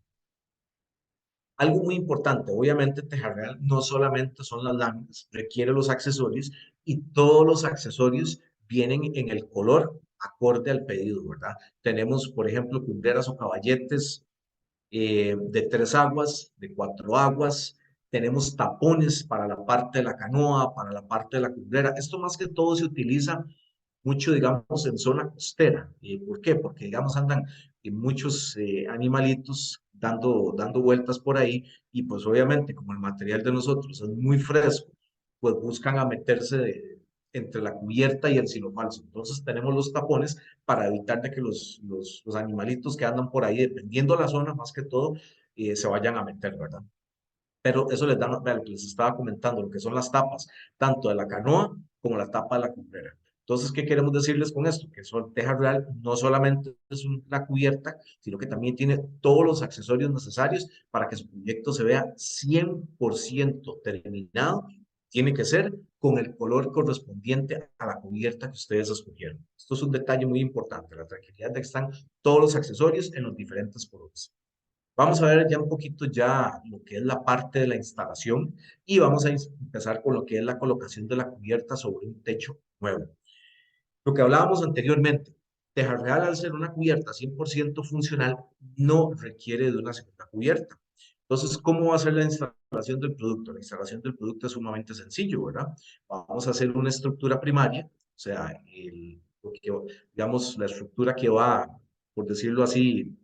Algo muy importante, obviamente Teja Real no solamente son las láminas, requiere los accesorios y todos los accesorios vienen en el color acorde al pedido, ¿verdad? Tenemos, por ejemplo, cumbreras o caballetes de 3 aguas, de 4 aguas, tenemos tapones para la parte de la canoa, para la parte de la cumbrera. Esto más que todo se utiliza mucho, digamos, en zona costera. ¿Por qué? Porque, digamos, andan muchos animalitos dando vueltas por ahí y pues obviamente como el material de nosotros es muy fresco, pues buscan a meterse entre la cubierta y el silo falso. Entonces tenemos los tapones para evitar de que los animalitos que andan por ahí, dependiendo de la zona más que todo, se vayan a meter, ¿verdad? Pero eso les da, vea, lo que les estaba comentando, lo que son las tapas, tanto de la canoa como la tapa de la cumbrera. Entonces, ¿qué queremos decirles con esto? Que Teja Real no solamente es una cubierta, sino que también tiene todos los accesorios necesarios para que su proyecto se vea 100% terminado. Tiene que ser con el color correspondiente a la cubierta que ustedes escogieron. Esto es un detalle muy importante, la tranquilidad de que están todos los accesorios en los diferentes colores. Vamos a ver ya un poquito ya lo que es la parte de la instalación y vamos a empezar con lo que es la colocación de la cubierta sobre un techo nuevo. Lo que hablábamos anteriormente, Teja Real al ser una cubierta 100% funcional no requiere de una segunda cubierta. Entonces, ¿cómo va a ser la instalación del producto? La instalación del producto es sumamente sencillo, ¿verdad? Vamos a hacer una estructura primaria, o sea, digamos, la estructura que va, por decirlo así,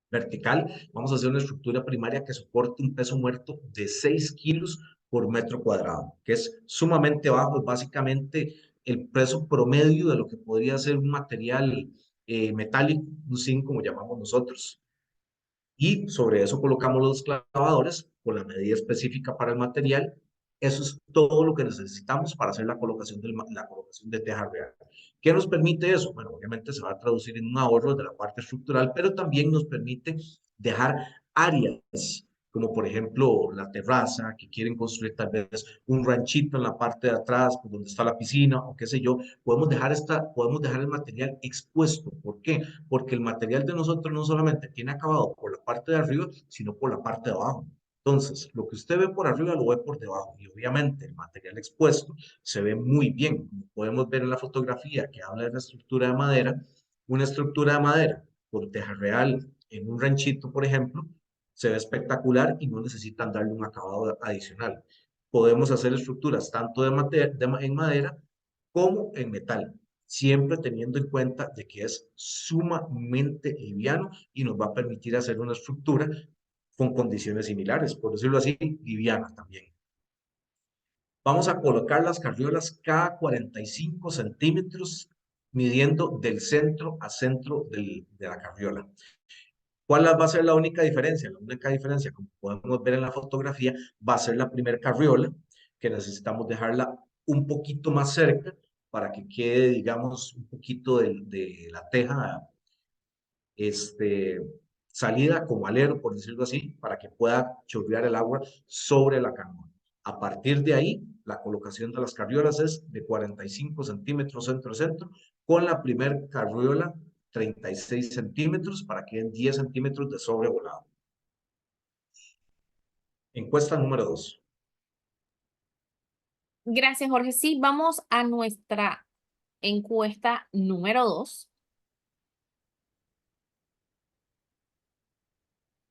vertical, vamos a hacer una estructura primaria que soporte un peso muerto de 6 kilos por metro cuadrado, que es sumamente bajo, es básicamente el peso promedio de lo que podría ser un material metálico, un zinc como llamamos nosotros. Y sobre eso colocamos los clavadores con la medida específica para el material. Eso es todo lo que necesitamos para hacer la colocación, la colocación de teja real. ¿Qué nos permite eso? Bueno, obviamente se va a traducir en un ahorro de la parte estructural, pero también nos permite dejar áreas como por ejemplo la terraza, que quieren construir tal vez un ranchito en la parte de atrás, pues, donde está la piscina o qué sé yo, podemos dejar el material expuesto. ¿Por qué? Porque el material de nosotros no solamente tiene acabado por la parte de arriba, sino por la parte de abajo. Entonces, lo que usted ve por arriba lo ve por debajo y obviamente el material expuesto se ve muy bien. Como podemos ver en la fotografía que habla de la estructura de madera, una estructura de madera con teja real en un ranchito, por ejemplo, se ve espectacular y no necesitan darle un acabado adicional. Podemos hacer estructuras tanto en madera como en metal, siempre teniendo en cuenta de que es sumamente liviano y nos va a permitir hacer una estructura con condiciones similares, por decirlo así, liviana también. Vamos a colocar las carriolas cada 45 centímetros, midiendo del centro a centro de la carriola. ¿Cuál va a ser la única diferencia? La única diferencia, como podemos ver en la fotografía, va a ser la primera carriola, que necesitamos dejarla un poquito más cerca para que quede, digamos, un poquito de la teja salida como alero, por decirlo así, para que pueda chorrear el agua sobre la canoa. A partir de ahí, la colocación de las carriolas es de 45 centímetros centro-centro, con la primer carriola 36 centímetros para que den 10 centímetros de sobrevolado. Encuesta número 2. Gracias, Jorge. Sí, vamos a nuestra encuesta número 2.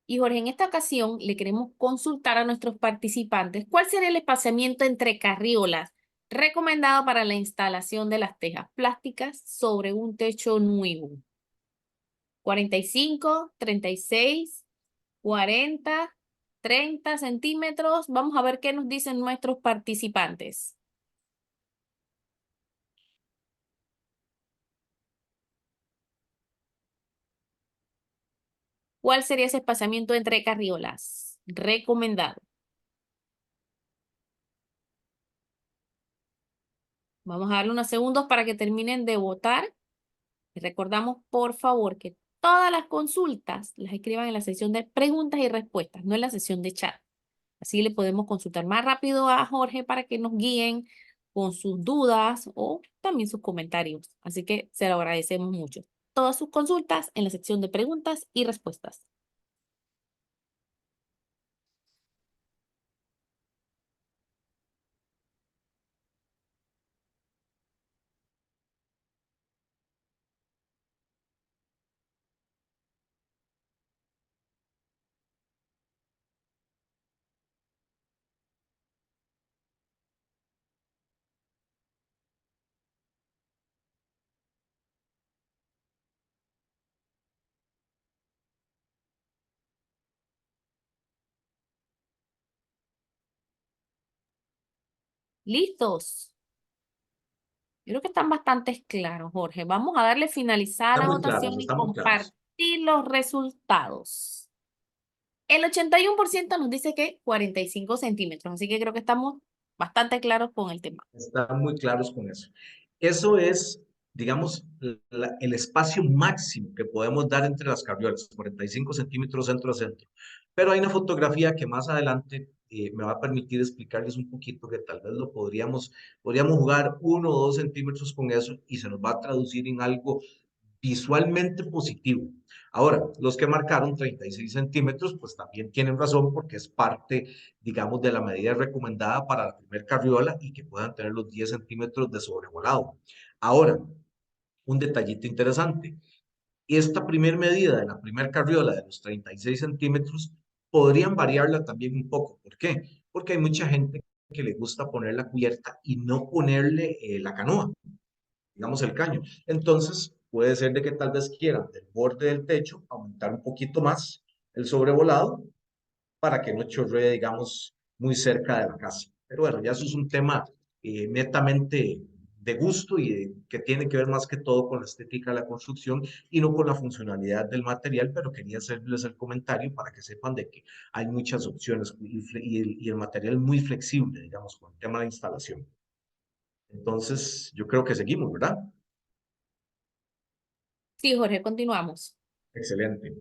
Y Jorge, en esta ocasión le queremos consultar a nuestros participantes cuál sería el espaciamiento entre carriolas recomendado para la instalación de las tejas plásticas sobre un techo nuevo. 45, 36, 40, 30 centímetros. Vamos a ver qué nos dicen nuestros participantes. ¿Cuál sería ese espaciamiento entre carriolas recomendado? Vamos a darle unos segundos para que terminen de votar. Y recordamos, por favor, que todas las consultas las escriban en la sección de preguntas y respuestas, no en la sección de chat. Así le podemos consultar más rápido a Jorge para que nos guíen con sus dudas o también sus comentarios. Así que se lo agradecemos mucho. Todas sus consultas en la sección de preguntas y respuestas. ¿Listos? Yo creo que están bastante claros, Jorge. Vamos a darle finalizar a la votación y Están muy claros. compartir los resultados. El 81% nos dice que 45 centímetros, así que creo que estamos bastante claros con el tema. Están muy claros con eso. Eso es, digamos, el espacio máximo que podemos dar entre las carriolas, 45 centímetros centro a centro. Pero hay una fotografía que más adelante me va a permitir explicarles un poquito que tal vez podríamos jugar 1 o 2 centímetros con eso y se nos va a traducir en algo visualmente positivo. Ahora, los que marcaron 36 centímetros, pues también tienen razón porque es parte, digamos, de la medida recomendada para la primer carriola y que puedan tener los 10 centímetros de sobrevolado. Ahora, un detallito interesante. Esta primer medida de la primer carriola de los 36 centímetros podrían variarla también un poco. ¿Por qué? Porque hay mucha gente que le gusta poner la cubierta y no ponerle la canoa, digamos el caño. Entonces, puede ser de que tal vez quieran del borde del techo aumentar un poquito más el sobrevolado para que no chorree, digamos, muy cerca de la casa. Pero bueno, ya eso es un tema netamente de gusto y que tiene que ver más que todo con la estética de la construcción y no con la funcionalidad del material, pero quería hacerles el comentario para que sepan de que hay muchas opciones y el material es muy flexible, digamos, con el tema de instalación. Entonces, yo creo que seguimos, ¿verdad? Sí, Jorge, continuamos. Excelente.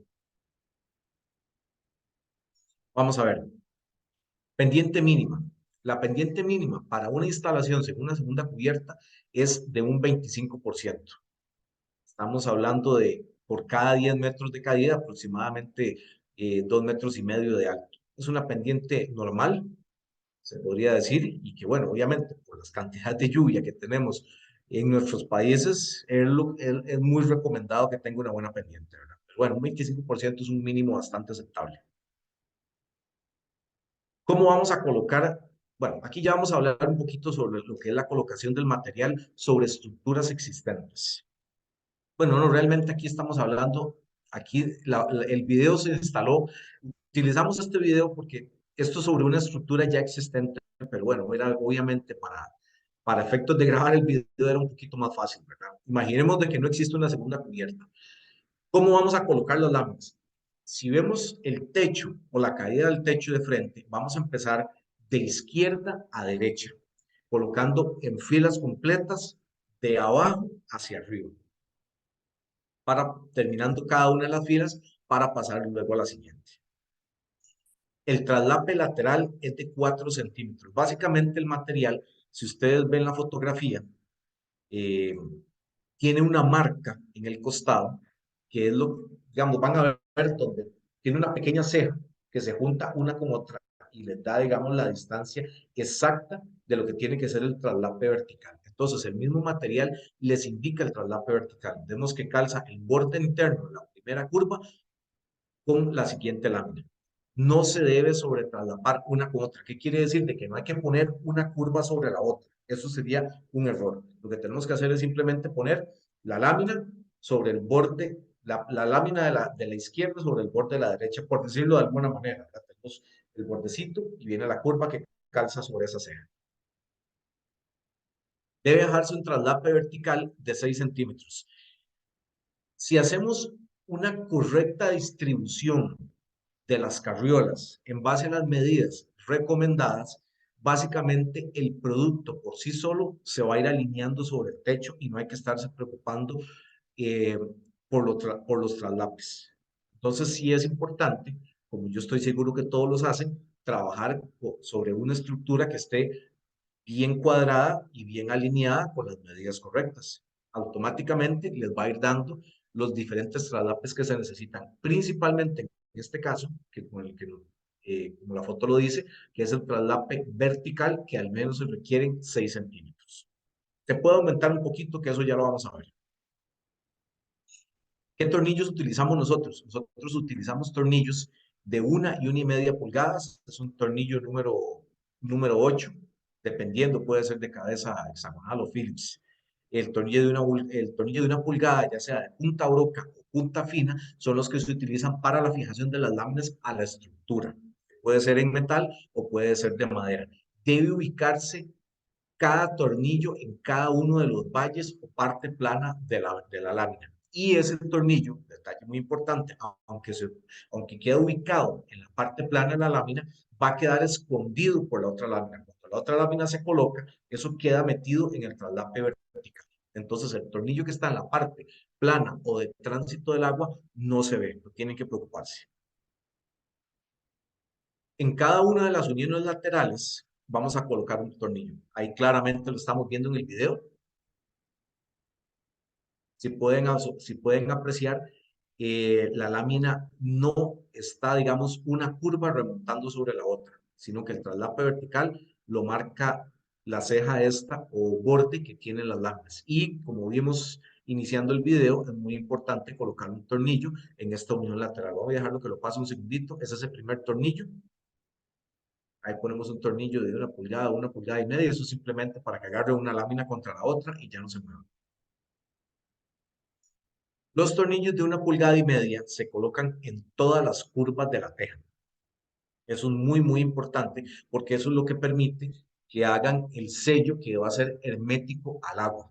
Vamos a ver. Pendiente mínima. La pendiente mínima para una instalación según una segunda cubierta es de un 25%. Estamos hablando de por cada 10 metros de caída aproximadamente 2,5 metros de alto. Es una pendiente normal, se podría decir, y que bueno, obviamente por las cantidades de lluvia que tenemos en nuestros países, es muy recomendado que tenga una buena pendiente, ¿verdad? Pero bueno, un 25% es un mínimo bastante aceptable. ¿Cómo vamos a colocar? Bueno, aquí ya vamos a hablar un poquito sobre lo que es la colocación del material sobre estructuras existentes. Bueno, no, realmente aquí estamos hablando, aquí el video se instaló, utilizamos este video porque esto es sobre una estructura ya existente, pero bueno, era obviamente para efectos de grabar el video era un poquito más fácil, ¿verdad? Imaginemos de que no existe una segunda cubierta. ¿Cómo vamos a colocar las láminas? Si vemos el techo o la caída del techo de frente, vamos a empezar de izquierda a derecha, colocando en filas completas de abajo hacia arriba, para terminando cada una de las filas para pasar luego a la siguiente. El traslape lateral es de 4 centímetros. Básicamente el material, si ustedes ven la fotografía, eh, tiene una marca en el costado, que es lo, digamos, van a ver donde tiene una pequeña ceja que se junta una con otra y les da, digamos, la distancia exacta de lo que tiene que ser el traslape vertical. Entonces, el mismo material les indica el traslape vertical. Vemos que calza el borde interno de la primera curva con la siguiente lámina. No se debe sobretraslapar una con otra. ¿Qué quiere decir? De que no hay que poner una curva sobre la otra. Eso sería un error. Lo que tenemos que hacer es simplemente poner la lámina sobre el borde, la lámina de la izquierda sobre el borde de la derecha, por decirlo de alguna manera. ¿Verdad? Tenemos el bordecito y viene la curva que calza sobre esa ceja. Debe dejarse un traslape vertical de 6 centímetros. Si hacemos una correcta distribución de las carriolas en base a las medidas recomendadas, básicamente el producto por sí solo se va a ir alineando sobre el techo y no hay que estarse preocupando por los traslapes. Entonces sí es importante, como yo estoy seguro que todos los hacen, trabajar sobre una estructura que esté bien cuadrada y bien alineada con las medidas correctas. Automáticamente les va a ir dando los diferentes traslapes que se necesitan, principalmente en este caso, que con el que como la foto lo dice, que es el traslape vertical, que al menos se requieren 6 centímetros. Se puede aumentar un poquito, que eso ya lo vamos a ver. ¿Qué tornillos utilizamos nosotros? Nosotros utilizamos tornillos de 1 y 1,5 pulgadas. Es un tornillo número 8, dependiendo, puede ser de cabeza hexagonal o Phillips. El tornillo de 1 pulgada, ya sea de punta broca o punta fina, son los que se utilizan para la fijación de las láminas a la estructura. Puede ser en metal o puede ser de madera. Debe ubicarse cada tornillo en cada uno de los valles o parte plana de la lámina. Y ese tornillo, detalle muy importante, aunque quede ubicado en la parte plana de la lámina, va a quedar escondido por la otra lámina. Cuando la otra lámina se coloca, eso queda metido en el traslape vertical. Entonces, el tornillo que está en la parte plana o de tránsito del agua no se ve, no tienen que preocuparse. En cada una de las uniones laterales vamos a colocar un tornillo. Ahí claramente lo estamos viendo en el video. Si pueden apreciar, la lámina no está, digamos, una curva remontando sobre la otra, sino que el traslape vertical lo marca la ceja esta o borde que tienen las láminas. Y como vimos iniciando el video, es muy importante colocar un tornillo en esta unión lateral. Voy a dejarlo que lo pase un segundito. Ese es el primer tornillo. Ahí ponemos un tornillo de 1 pulgada, 1,5 pulgadas. Eso simplemente para que agarre una lámina contra la otra y ya no se mueva. Los tornillos de 1,5 pulgadas se colocan en todas las curvas de la teja. Eso es muy, muy importante porque eso es lo que permite que hagan el sello que va a ser hermético al agua.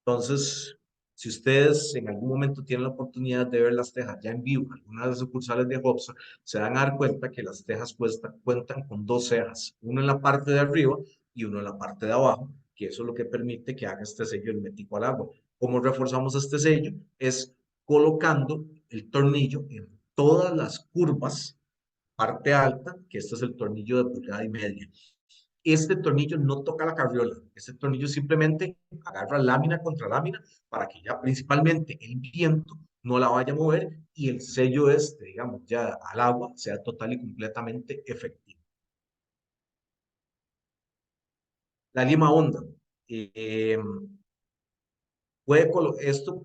Entonces, si ustedes en algún momento tienen la oportunidad de ver las tejas ya en vivo, algunas de las sucursales de Hobsa, se van a dar cuenta que las tejas cuentan con 2 cejas, uno en la parte de arriba y uno en la parte de abajo, que eso es lo que permite que haga este sello hermético al agua. ¿Cómo reforzamos este sello? Es colocando el tornillo en todas las curvas, parte alta, que este es el tornillo de 1,5 pulgadas. Este tornillo no toca la carriola, este tornillo simplemente agarra lámina contra lámina para que ya principalmente el viento no la vaya a mover y el sello este, digamos, ya al agua sea total y completamente efectivo. La lima honda. Eh,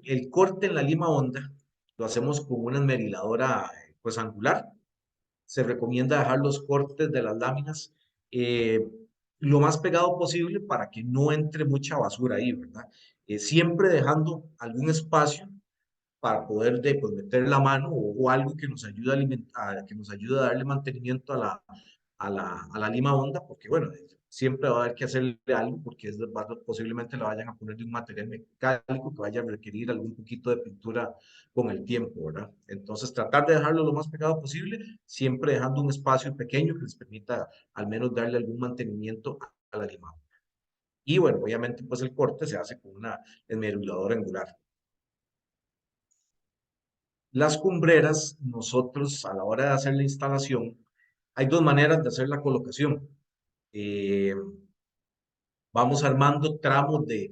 el corte en la lima honda lo hacemos con una esmeriladora pues angular. Se recomienda dejar los cortes de las láminas eh, lo más pegado posible para que no entre mucha basura ahí, ¿verdad? Siempre dejando algún espacio para poder pues, meter la mano o algo que nos ayude que nos ayude a darle mantenimiento a la lima honda, porque bueno, siempre va a haber que hacerle algo porque posiblemente le vayan a poner de un material metálico que vaya a requerir algún poquito de pintura con el tiempo, ¿verdad? Entonces tratar de dejarlo lo más pegado posible, siempre dejando un espacio pequeño que les permita al menos darle algún mantenimiento a la lima. Y bueno, obviamente pues el corte se hace con una esmeriladora angular. Las cumbreras, nosotros a la hora de hacer la instalación, hay 2 maneras de hacer la colocación. Eh, Vamos armando tramos de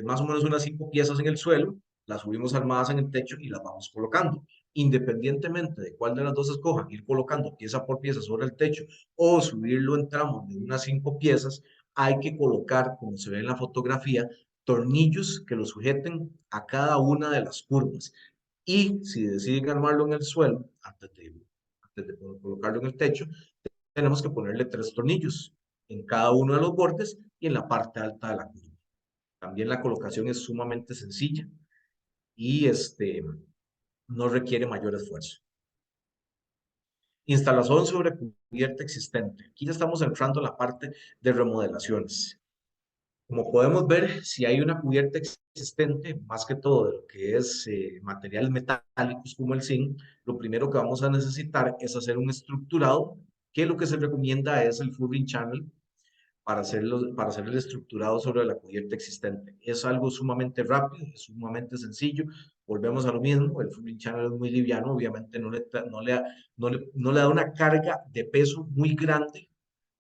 más o menos unas 5 piezas en el suelo, las subimos armadas en el techo y las vamos colocando. Independientemente de cuál de las dos escojan, ir colocando pieza por pieza sobre el techo o subirlo en tramos de unas 5 piezas, hay que colocar, como se ve en la fotografía, tornillos que lo sujeten a cada una de las curvas. Y si deciden armarlo en el suelo, antes de colocarlo en el techo, tenemos que ponerle 3 tornillos en cada uno de los bordes y en la parte alta de la curva. También la colocación es sumamente sencilla y no requiere mayor esfuerzo. Instalación sobre cubierta existente. Aquí ya estamos entrando en la parte de remodelaciones. Como podemos ver, si hay una cubierta existente, más que todo de lo que es materiales metálicos como el zinc, lo primero que vamos a necesitar es hacer un estructurado, que lo que se recomienda es el furring channel, para hacer el estructurado sobre la cubierta existente. Es algo sumamente rápido, es sumamente sencillo. Volvemos a lo mismo, el Full Channel es muy liviano, obviamente no le da una carga de peso muy grande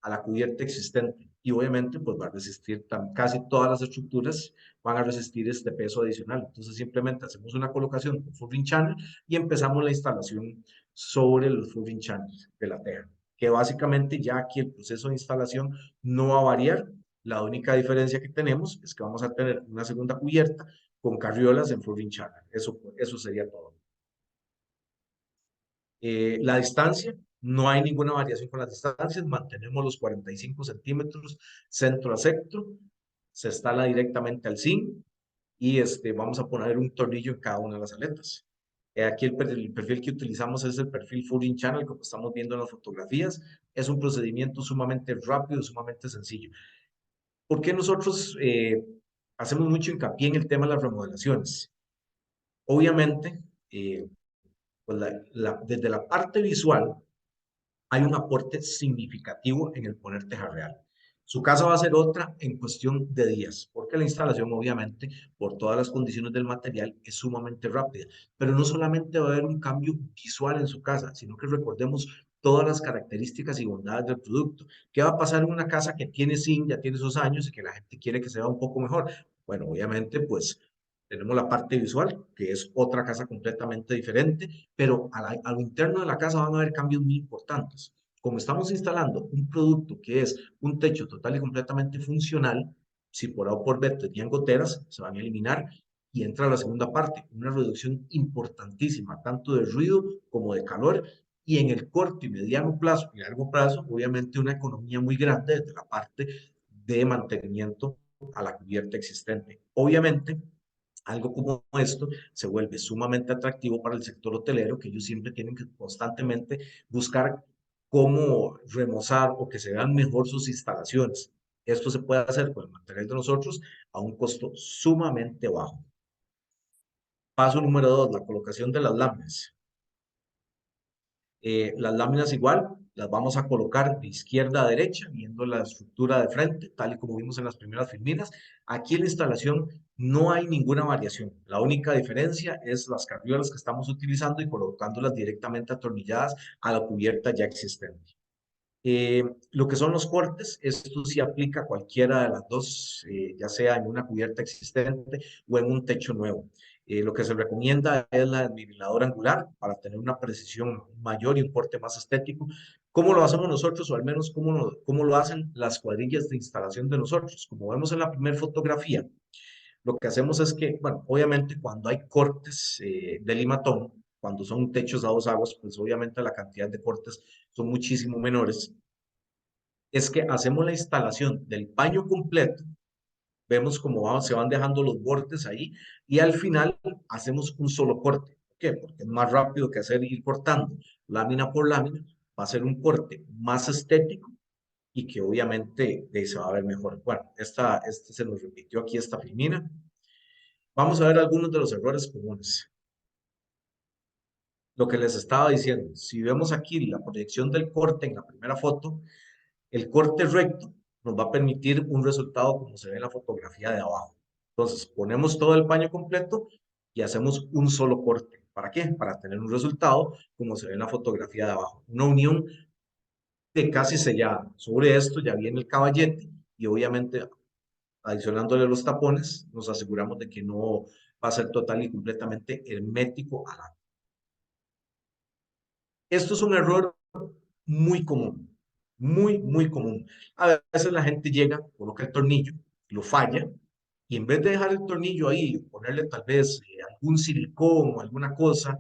a la cubierta existente y obviamente pues va a resistir, casi todas las estructuras van a resistir este peso adicional. Entonces simplemente hacemos una colocación con Full Channel y empezamos la instalación sobre los Full Channel de la teja, que básicamente ya aquí el proceso de instalación no va a variar. La única diferencia que tenemos es que vamos a tener una segunda cubierta con carriolas en Full Channel. Eso sería todo. La distancia, no hay ninguna variación con las distancias, mantenemos los 45 centímetros centro a centro, se instala directamente al zinc y vamos a poner un tornillo en cada una de las aletas. Aquí el perfil que utilizamos es el perfil Full Channel, como estamos viendo en las fotografías. Es un procedimiento sumamente rápido, sumamente sencillo. ¿Por qué nosotros hacemos mucho hincapié en el tema de las remodelaciones? Obviamente, pues desde la parte visual, hay un aporte significativo en el poner teja real. Su casa va a ser otra en cuestión de días, porque la instalación, obviamente, por todas las condiciones del material, es sumamente rápida. Pero no solamente va a haber un cambio visual en su casa, sino que recordemos todas las características y bondades del producto. ¿Qué va a pasar en una casa que tiene zinc, ya tiene sus años y que la gente quiere que se vea un poco mejor? Bueno, obviamente, pues tenemos la parte visual, que es otra casa completamente diferente, pero a lo interno de la casa van a haber cambios muy importantes. Como estamos instalando un producto que es un techo total y completamente funcional, si por A o por B tenían goteras, se van a eliminar y entra la segunda parte, una reducción importantísima, tanto de ruido como de calor, y en el corto y mediano plazo y largo plazo, obviamente una economía muy grande desde la parte de mantenimiento a la cubierta existente. Obviamente, algo como esto se vuelve sumamente atractivo para el sector hotelero, que ellos siempre tienen que constantemente buscar cómo remozar o que se vean mejor sus instalaciones. Esto se puede hacer con el material de nosotros a un costo sumamente bajo. Paso número 2, la colocación de las láminas. Las láminas igual, las vamos a colocar de izquierda a derecha, viendo la estructura de frente, tal y como vimos en las primeras filminas. Aquí en la instalación no hay ninguna variación. La única diferencia es las carriolas que estamos utilizando y colocándolas directamente atornilladas a la cubierta ya existente. Lo que son los cortes, esto sí aplica a cualquiera de las dos, ya sea en una cubierta existente o en un techo nuevo. Lo que se recomienda es la desniveladora angular para tener una precisión mayor y un corte más estético. ¿Cómo lo hacemos nosotros? O al menos cómo lo hacen las cuadrillas de instalación de nosotros. Como vemos en la primera fotografía, lo que hacemos es que, bueno, obviamente cuando hay cortes de limatón, cuando son techos a dos aguas, pues obviamente la cantidad de cortes son muchísimo menores. Es que hacemos la instalación del paño completo, vemos cómo se van dejando los bordes ahí y al final hacemos un solo corte. ¿Por qué? Porque es más rápido que ir cortando lámina por lámina, va a ser un corte más estético y que obviamente se va a ver mejor. Bueno, este se nos repitió aquí esta filmina. Vamos a ver algunos de los errores comunes. Lo que les estaba diciendo, si vemos aquí la proyección del corte en la primera foto, el corte recto nos va a permitir un resultado como se ve en la fotografía de abajo. Entonces, ponemos todo el paño completo y hacemos un solo corte. ¿Para qué? Para tener un resultado como se ve en la fotografía de abajo. Una unión de casi sellada. Sobre esto ya viene el caballete y obviamente adicionándole los tapones nos aseguramos de que no va a ser total y completamente hermético a la. Esto es un error muy común, muy común. A veces la gente llega, coloca el tornillo, lo falla, y en vez de dejar el tornillo ahí, ponerle tal vez algún silicón o alguna cosa,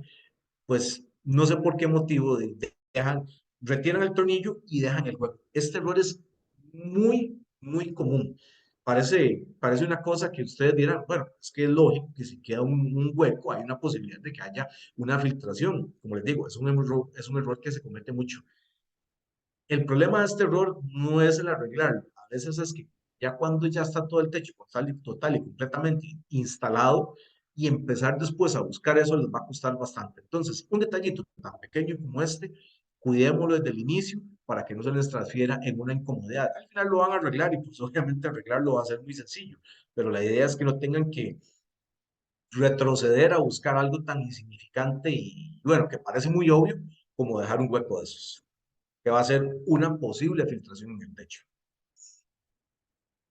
pues no sé por qué motivo retiran el tornillo y dejan el hueco. Este error es muy común. Parece una cosa que ustedes dirán, bueno, es que es lógico que si queda un hueco, hay una posibilidad de que haya una filtración. Como les digo, es un error que se comete mucho. El problema de este error no es el arreglarlo, a veces es que ya cuando ya está todo el techo total y completamente instalado y empezar después a buscar eso les va a costar bastante. Entonces, un detallito tan pequeño como este, cuidémoslo desde el inicio para que no se les transfiera en una incomodidad. Al final lo van a arreglar y pues obviamente arreglarlo va a ser muy sencillo, pero la idea es que no tengan que retroceder a buscar algo tan insignificante y bueno, que parece muy obvio como dejar un hueco de esos, que va a ser una posible filtración en el techo.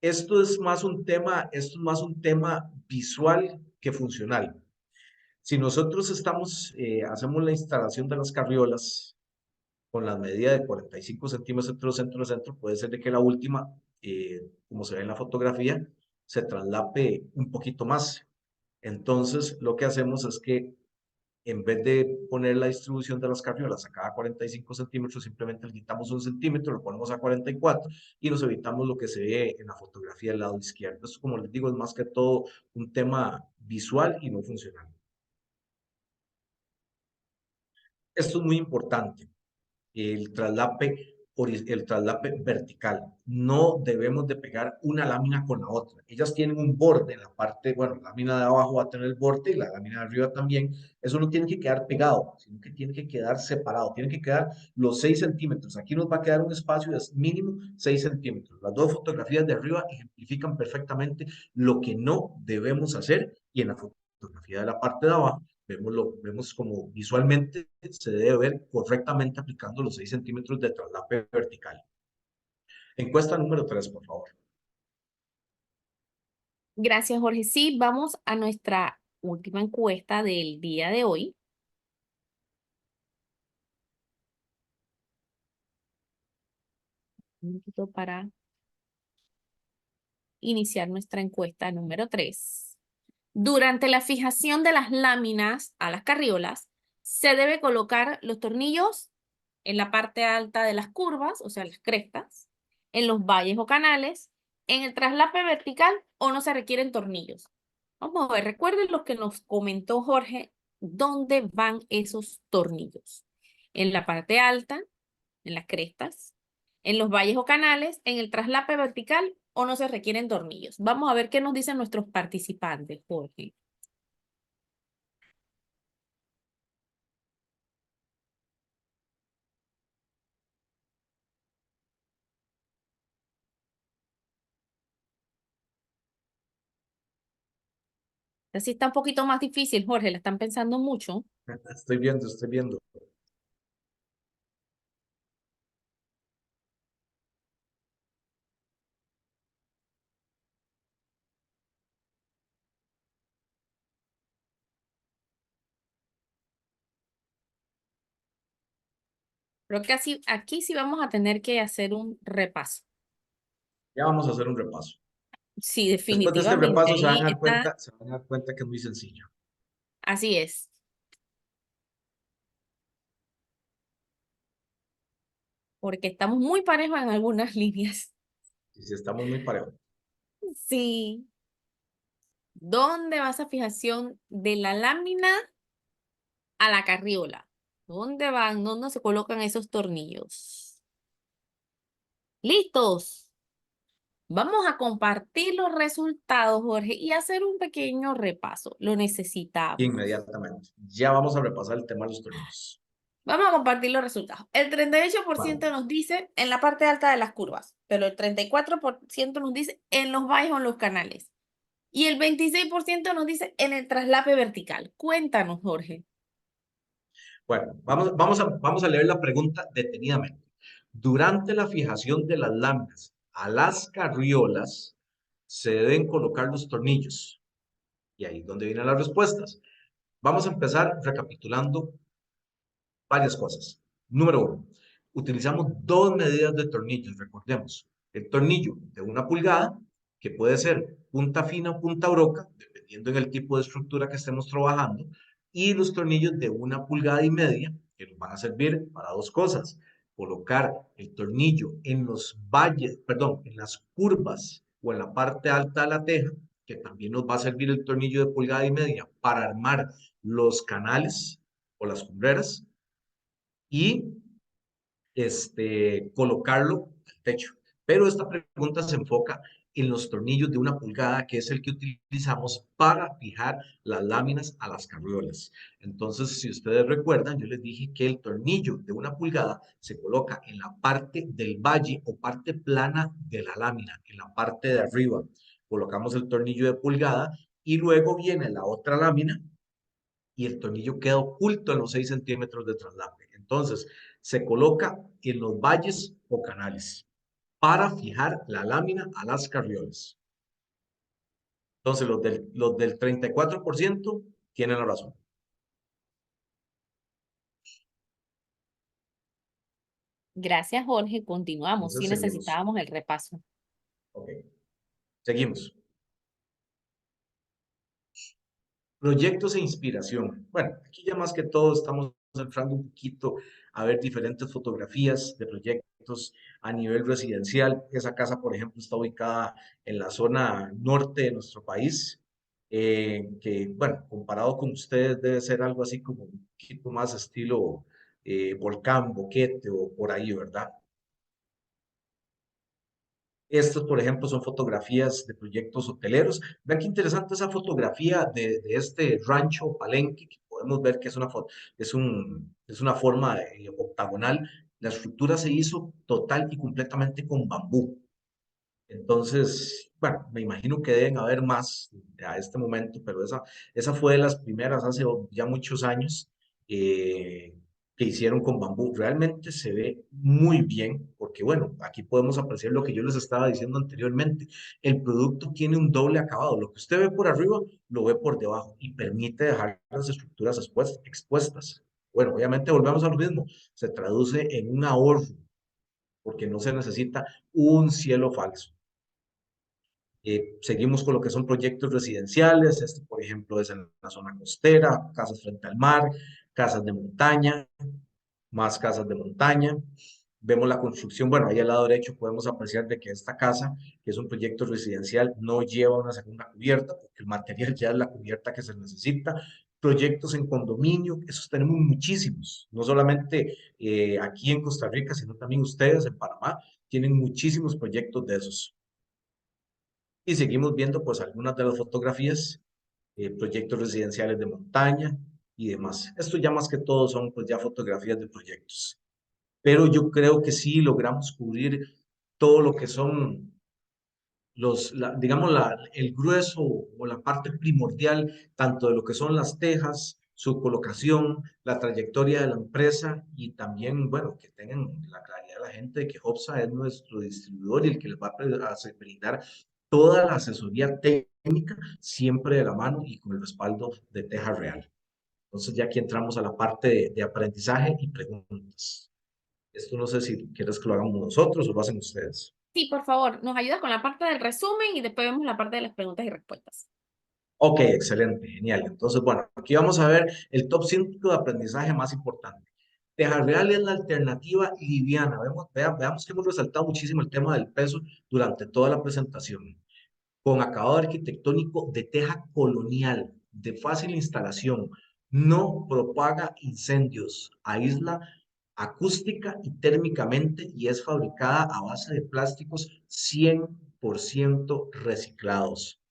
Esto es más un tema visual que funcional. Si nosotros hacemos la instalación de las carriolas con la medida de 45 centímetros centro a centro, puede ser de que la última, como se ve en la fotografía, se traslape un poquito más. Entonces, lo que hacemos es que en vez de poner la distribución de las carriolas a cada 45 centímetros, simplemente le quitamos un centímetro, lo ponemos a 44 y nos evitamos lo que se ve en la fotografía del lado izquierdo. Esto, como les digo, es más que todo un tema visual y no funcional. Esto es muy importante. El traslape vertical. No debemos de pegar una lámina con la otra. Ellas tienen un borde en la parte, bueno, la lámina de abajo va a tener el borde y la lámina de arriba también. Eso no tiene que quedar pegado, sino que tiene que quedar separado. Tiene que quedar los 6 centímetros. Aquí nos va a quedar un espacio de mínimo 6 centímetros. Las dos fotografías de arriba ejemplifican perfectamente lo que no debemos hacer y en la fotografía de la parte de abajo vemos como visualmente se debe ver correctamente aplicando los 6 centímetros de traslape vertical. Encuesta número 3, por favor. Gracias, Jorge. Sí, vamos a nuestra última encuesta del día de hoy. Un minutito para iniciar nuestra encuesta número 3. Durante la fijación de las láminas a las carriolas, se debe colocar los tornillos en la parte alta de las curvas, o sea, las crestas, en los valles o canales, en el traslape vertical o no se requieren tornillos. Vamos a ver, recuerden lo que nos comentó Jorge, ¿dónde van esos tornillos? En la parte alta, en las crestas, en los valles o canales, en el traslape vertical o no se requieren tornillos. Vamos a ver qué nos dicen nuestros participantes, Jorge. Así está un poquito más difícil, Jorge, la están pensando mucho. Estoy viendo, estoy viendo. Creo que así, aquí sí vamos a tener que hacer un repaso. Ya vamos a hacer un repaso. Sí, Después de este definitivamente, repaso se van ahí a dar está, cuenta, se van a dar cuenta que es muy sencillo. así es. Porque estamos muy parejos en algunas líneas. Y si estamos muy parejos. Sí. ¿Dónde va esa fijación de la lámina a la carriola? ¿Dónde van? ¿Dónde se colocan esos tornillos? ¿Listos? Vamos a compartir los resultados, Jorge, y hacer un pequeño repaso. Lo necesitamos. Inmediatamente. Ya vamos a repasar el tema de los tornillos. Vamos a compartir los resultados. El 38% Vale. nos dice en la parte alta de las curvas, pero el 34% nos dice en los valles o en los canales. Y el 26% nos dice en el traslape vertical. Cuéntanos, Jorge. Bueno, vamos a leer la pregunta detenidamente. Durante la fijación de las láminas a las carriolas, se deben colocar los tornillos. Y ahí es donde vienen las respuestas. Vamos a empezar recapitulando varias cosas. Número uno, utilizamos dos medidas de tornillos, recordemos. El tornillo de 1 pulgada, que puede ser punta fina o punta broca, dependiendo del tipo de estructura que estemos trabajando, y los tornillos de 1,5 pulgadas, que nos van a servir para dos cosas. Colocar el tornillo en los valles, perdón, en las curvas o en la parte alta de la teja, que también nos va a servir el tornillo de 1,5 pulgadas para armar los canales o las cumbreras y colocarlo al techo. Pero esta pregunta se enfoca en los tornillos de 1 pulgada, que es el que utilizamos para fijar las láminas a las carriolas. Entonces, si ustedes recuerdan, yo les dije que el tornillo de 1 pulgada se coloca en la parte del valle o parte plana de la lámina, en la parte de arriba. Colocamos el tornillo de pulgada y luego viene la otra lámina y el tornillo queda oculto en los 6 centímetros de traslape. Entonces, se coloca en los valles o canales para fijar la lámina a las carriolas. Entonces, los del 34% tienen la razón. Gracias, Jorge. Continuamos. Sí Entonces, seguimos. necesitábamos el repaso. Ok, seguimos. Proyectos e inspiración. Bueno, aquí ya más que todo estamos entrando un poquito a ver diferentes fotografías de proyectos a nivel residencial. Esa casa, por ejemplo, está ubicada en la zona norte de nuestro país, que, bueno, comparado con ustedes debe ser algo así como un poquito más estilo Volcán, Boquete o por ahí, ¿verdad? Estas, por ejemplo, son fotografías de proyectos hoteleros. Vean qué interesante esa fotografía de este rancho Palenque, que podemos ver que es es una forma octagonal. La estructura se hizo total y completamente con bambú. Entonces, bueno, me imagino que deben haber más a este momento, pero esa fue de las primeras hace ya muchos años eh, que hicieron con bambú. Realmente se ve muy bien, porque bueno, aquí podemos apreciar lo que yo les estaba diciendo anteriormente. El producto tiene un doble acabado. Lo que usted ve por arriba, lo ve por debajo y permite dejar las estructuras expuestas. Bueno, obviamente volvemos a lo mismo. Se traduce en un ahorro, porque no se necesita un cielo falso. Seguimos con lo que son proyectos residenciales. Este, por ejemplo, es en la zona costera, casas frente al mar, casas de montaña, más casas de montaña. Vemos la construcción, bueno, ahí al lado derecho podemos apreciar de que esta casa, que es un proyecto residencial, no lleva una segunda cubierta, porque el material ya es la cubierta que se necesita. Proyectos en condominio, esos tenemos muchísimos, no solamente aquí en Costa Rica, sino también ustedes en Panamá tienen muchísimos proyectos de esos. Y seguimos viendo pues algunas de las fotografías, proyectos residenciales de montaña y demás. Esto ya más que todo son pues ya fotografías de proyectos. Pero yo creo que sí logramos cubrir todo lo que son digamos, el grueso o la parte primordial, tanto de lo que son las tejas, su colocación, la trayectoria de la empresa y también, bueno, que tengan la claridad de la gente de que Hopsa es nuestro distribuidor y el que les va a brindar toda la asesoría técnica, siempre de la mano y con el respaldo de Teja Real. Entonces ya aquí entramos a la parte de aprendizaje y preguntas. Esto no sé si quieres que lo hagamos nosotros o lo hacen ustedes. Sí, por favor, nos ayuda con la parte del resumen y después vemos la parte de las preguntas y respuestas. Ok, excelente, genial. Entonces, bueno, aquí vamos a ver el top 5 de aprendizaje más importante. Teja Real es la alternativa liviana. Veamos que hemos resaltado muchísimo el tema del peso durante toda la presentación. Con acabado arquitectónico de teja colonial, de fácil instalación, no propaga incendios, aísla acústica y térmicamente y es fabricada a base de plásticos 100% reciclados.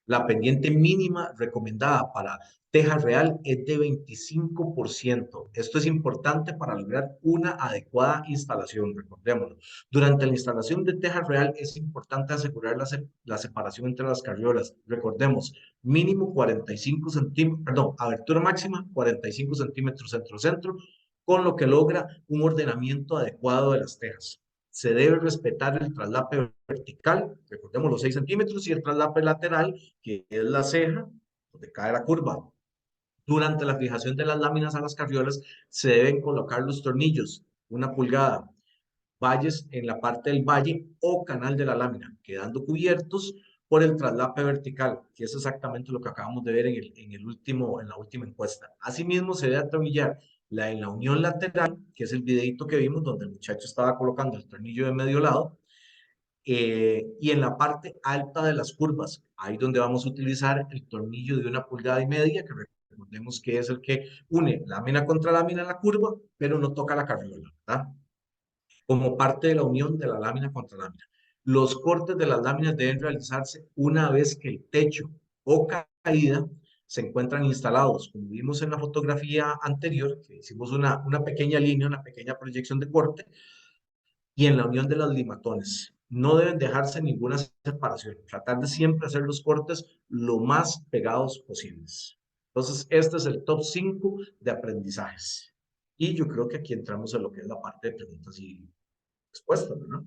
La pendiente mínima recomendada para teja real es de 25%. Esto es importante para lograr una adecuada instalación, recordémoslo. Durante la instalación de teja real es importante asegurar la separación entre las carriolas. Recordemos, mínimo 45 centímetros, perdón, abertura máxima 45 centímetros centro-centro, con lo que logra un ordenamiento adecuado de las tejas. Se debe respetar el traslape vertical, recordemos los 6 centímetros, y el traslape lateral, que es la ceja, donde cae la curva. Durante la fijación de las láminas a las carriolas, se deben colocar los tornillos, 1 pulgada, valles en la parte del valle o canal de la lámina, quedando cubiertos por el traslape vertical, que es exactamente lo que acabamos de ver en la última encuesta. Asimismo, se debe atornillar en la unión lateral, que es el videito que vimos donde el muchacho estaba colocando el tornillo de medio lado, y en la parte alta de las curvas, ahí donde vamos a utilizar el tornillo de 1,5 pulgadas, que recordemos que es el que une lámina contra lámina en la curva, pero no toca la carriola, ¿verdad? Como parte de la unión de la lámina contra lámina. Los cortes de las láminas deben realizarse una vez que el techo o caída se encuentran instalados. Como vimos en la fotografía anterior, que hicimos una pequeña línea, una pequeña proyección de corte, y en la unión de las limatones. No deben dejarse ninguna separación. Tratar de siempre hacer los cortes lo más pegados posibles. Entonces, este es el top 5 de aprendizajes. Y yo creo que aquí entramos en lo que es la parte de preguntas y respuestas, ¿verdad?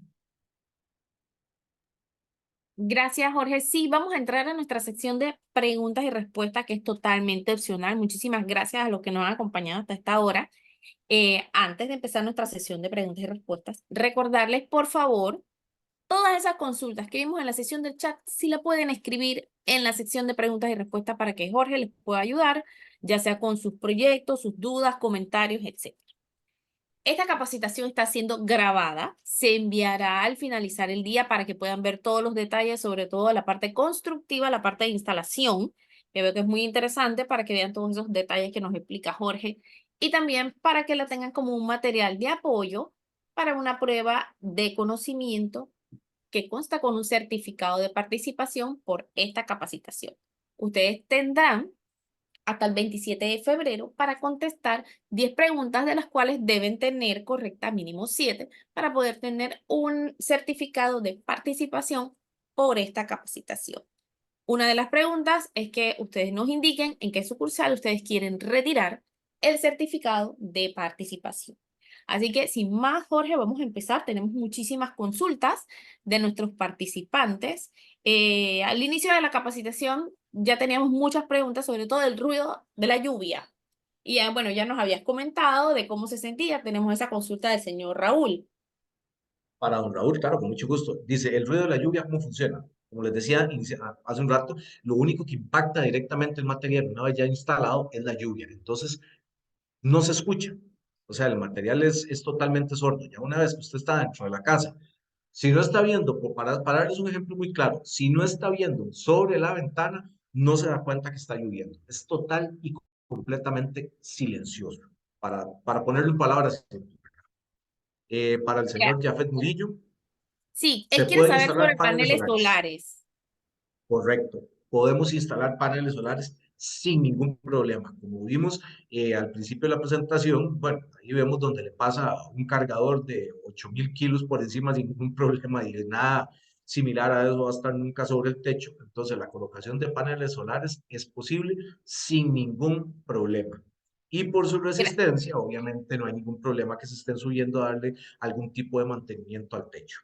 Gracias, Jorge. Sí, vamos a entrar a nuestra sección de preguntas y respuestas, que es totalmente opcional. Muchísimas gracias a los que nos han acompañado hasta esta hora. Antes de empezar nuestra sesión de preguntas y respuestas, recordarles, por favor, todas esas consultas que vimos en la sesión del chat, si la pueden escribir en la sección de preguntas y respuestas para que Jorge les pueda ayudar, ya sea con sus proyectos, sus dudas, comentarios, etc. Esta capacitación está siendo grabada, se enviará al finalizar el día para que puedan ver todos los detalles, sobre todo la parte constructiva, la parte de instalación, que veo que es muy interesante para que vean todos esos detalles que nos explica Jorge, y también para que la tengan como un material de apoyo para una prueba de conocimiento que consta con un certificado de participación por esta capacitación. Ustedes tendrán hasta el 27 de febrero para contestar 10 preguntas, de las cuales deben tener correcta mínimo 7 para poder tener un certificado de participación por esta capacitación. Una de las preguntas es que ustedes nos indiquen en qué sucursal ustedes quieren retirar el certificado de participación. Así que sin más, Jorge, vamos a empezar. Tenemos muchísimas consultas de nuestros participantes. Al inicio de la capacitación ya teníamos muchas preguntas, sobre todo el ruido de la lluvia. Y bueno, ya nos habías comentado de cómo se sentía. Tenemos esa consulta del señor Raúl. Para don Raúl, claro, con mucho gusto. Dice, ¿el ruido de la lluvia cómo funciona? Como les decía hace un rato, lo único que impacta directamente el material una vez ya instalado es la lluvia. Entonces, no se escucha. O sea, el material es totalmente sordo. Ya una vez que usted está dentro de la casa, si no está viendo, para darles un ejemplo muy claro, si no está viendo sobre la ventana, no se da cuenta que está lloviendo. Es total y completamente silencioso. Para ponerlo en palabras, para el Ya. señor Jafet Murillo, Sí, se él quiere pueden saber instalar sobre paneles paneles solares. solares. Correcto. Podemos instalar paneles solares sin ningún problema. Como vimos al principio de la presentación, bueno, ahí vemos donde le pasa un cargador de 8.000 kilos por encima sin ningún problema y de nada similar a eso va a estar nunca sobre el techo. Entonces, la colocación de paneles solares es posible sin ningún problema. Y por su Gra- resistencia, obviamente no hay ningún problema que se estén subiendo a darle algún tipo de mantenimiento al techo.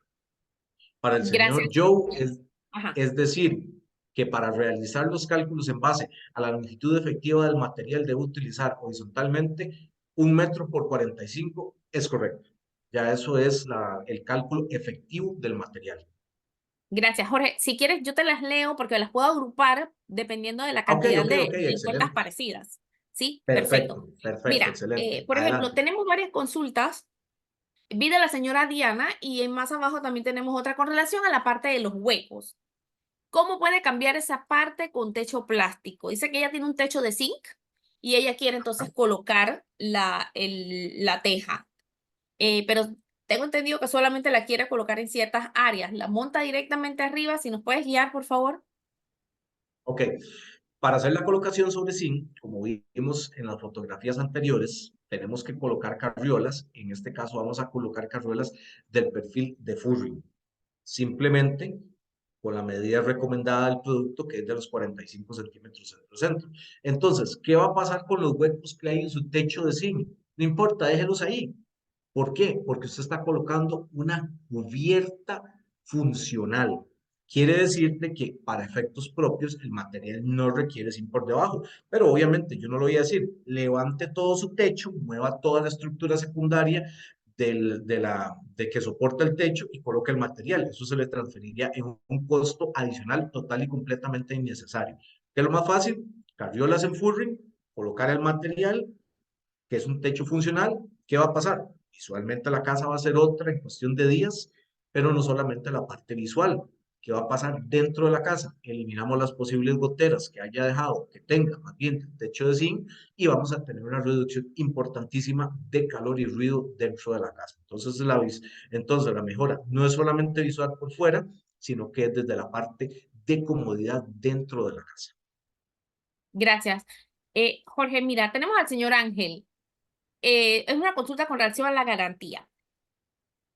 Para el señor Gracias. Joe, Ajá. es decir, que para realizar los cálculos en base a la longitud efectiva del material debe utilizar horizontalmente 1 metro por 45, es correcto. Ya eso es el cálculo efectivo del material. Gracias, Jorge. Si quieres, yo te las leo porque las puedo agrupar dependiendo de la Ok, cantidad ok, ok, de encuestas excelente. parecidas. ¿Sí? Perfecto. Perfecto, perfecto, Mira, excelente. por ejemplo, Adelante. tenemos varias consultas. Vi de la señora Diana y en más abajo también tenemos otra con relación a la parte de los huecos. ¿Cómo puede cambiar esa parte con techo plástico? Dice que ella tiene un techo de zinc y ella quiere entonces colocar la teja. Pero tengo entendido que solamente la quiere colocar en ciertas áreas. ¿La monta directamente arriba? Si nos puedes guiar, por favor. Ok, para hacer la colocación sobre zinc, como vimos en las fotografías anteriores, tenemos que colocar carriolas. En este caso vamos a colocar carriolas del perfil de Furring. Simplemente con la medida recomendada del producto, que es de los 45 centímetros centro. Entonces, ¿qué va a pasar con los huecos que hay en su techo de zinc? No importa, déjelos ahí. ¿Por qué? Porque usted está colocando una cubierta funcional. Quiere decirte que para efectos propios el material no requiere zinc por debajo, pero obviamente yo no lo voy a decir, levante todo su techo, mueva toda la estructura secundaria de que soporta el techo y coloque el material. Eso se le transferiría en un costo adicional total y completamente innecesario. ¿Qué es lo más fácil? Carriolas en furring, colocar el material, que es un techo funcional. ¿Qué va a pasar? Visualmente la casa va a ser otra en cuestión de días, pero no solamente la parte visual. ¿Qué va a pasar dentro de la casa? Eliminamos las posibles goteras que haya dejado, que tenga más bien el techo de zinc, y vamos a tener una reducción importantísima de calor y ruido dentro de la casa. Entonces la mejora no es solamente visual por fuera, sino que es desde la parte de comodidad dentro de la casa. Gracias. Jorge, mira, tenemos al señor Ángel. Es una consulta con relación a la garantía.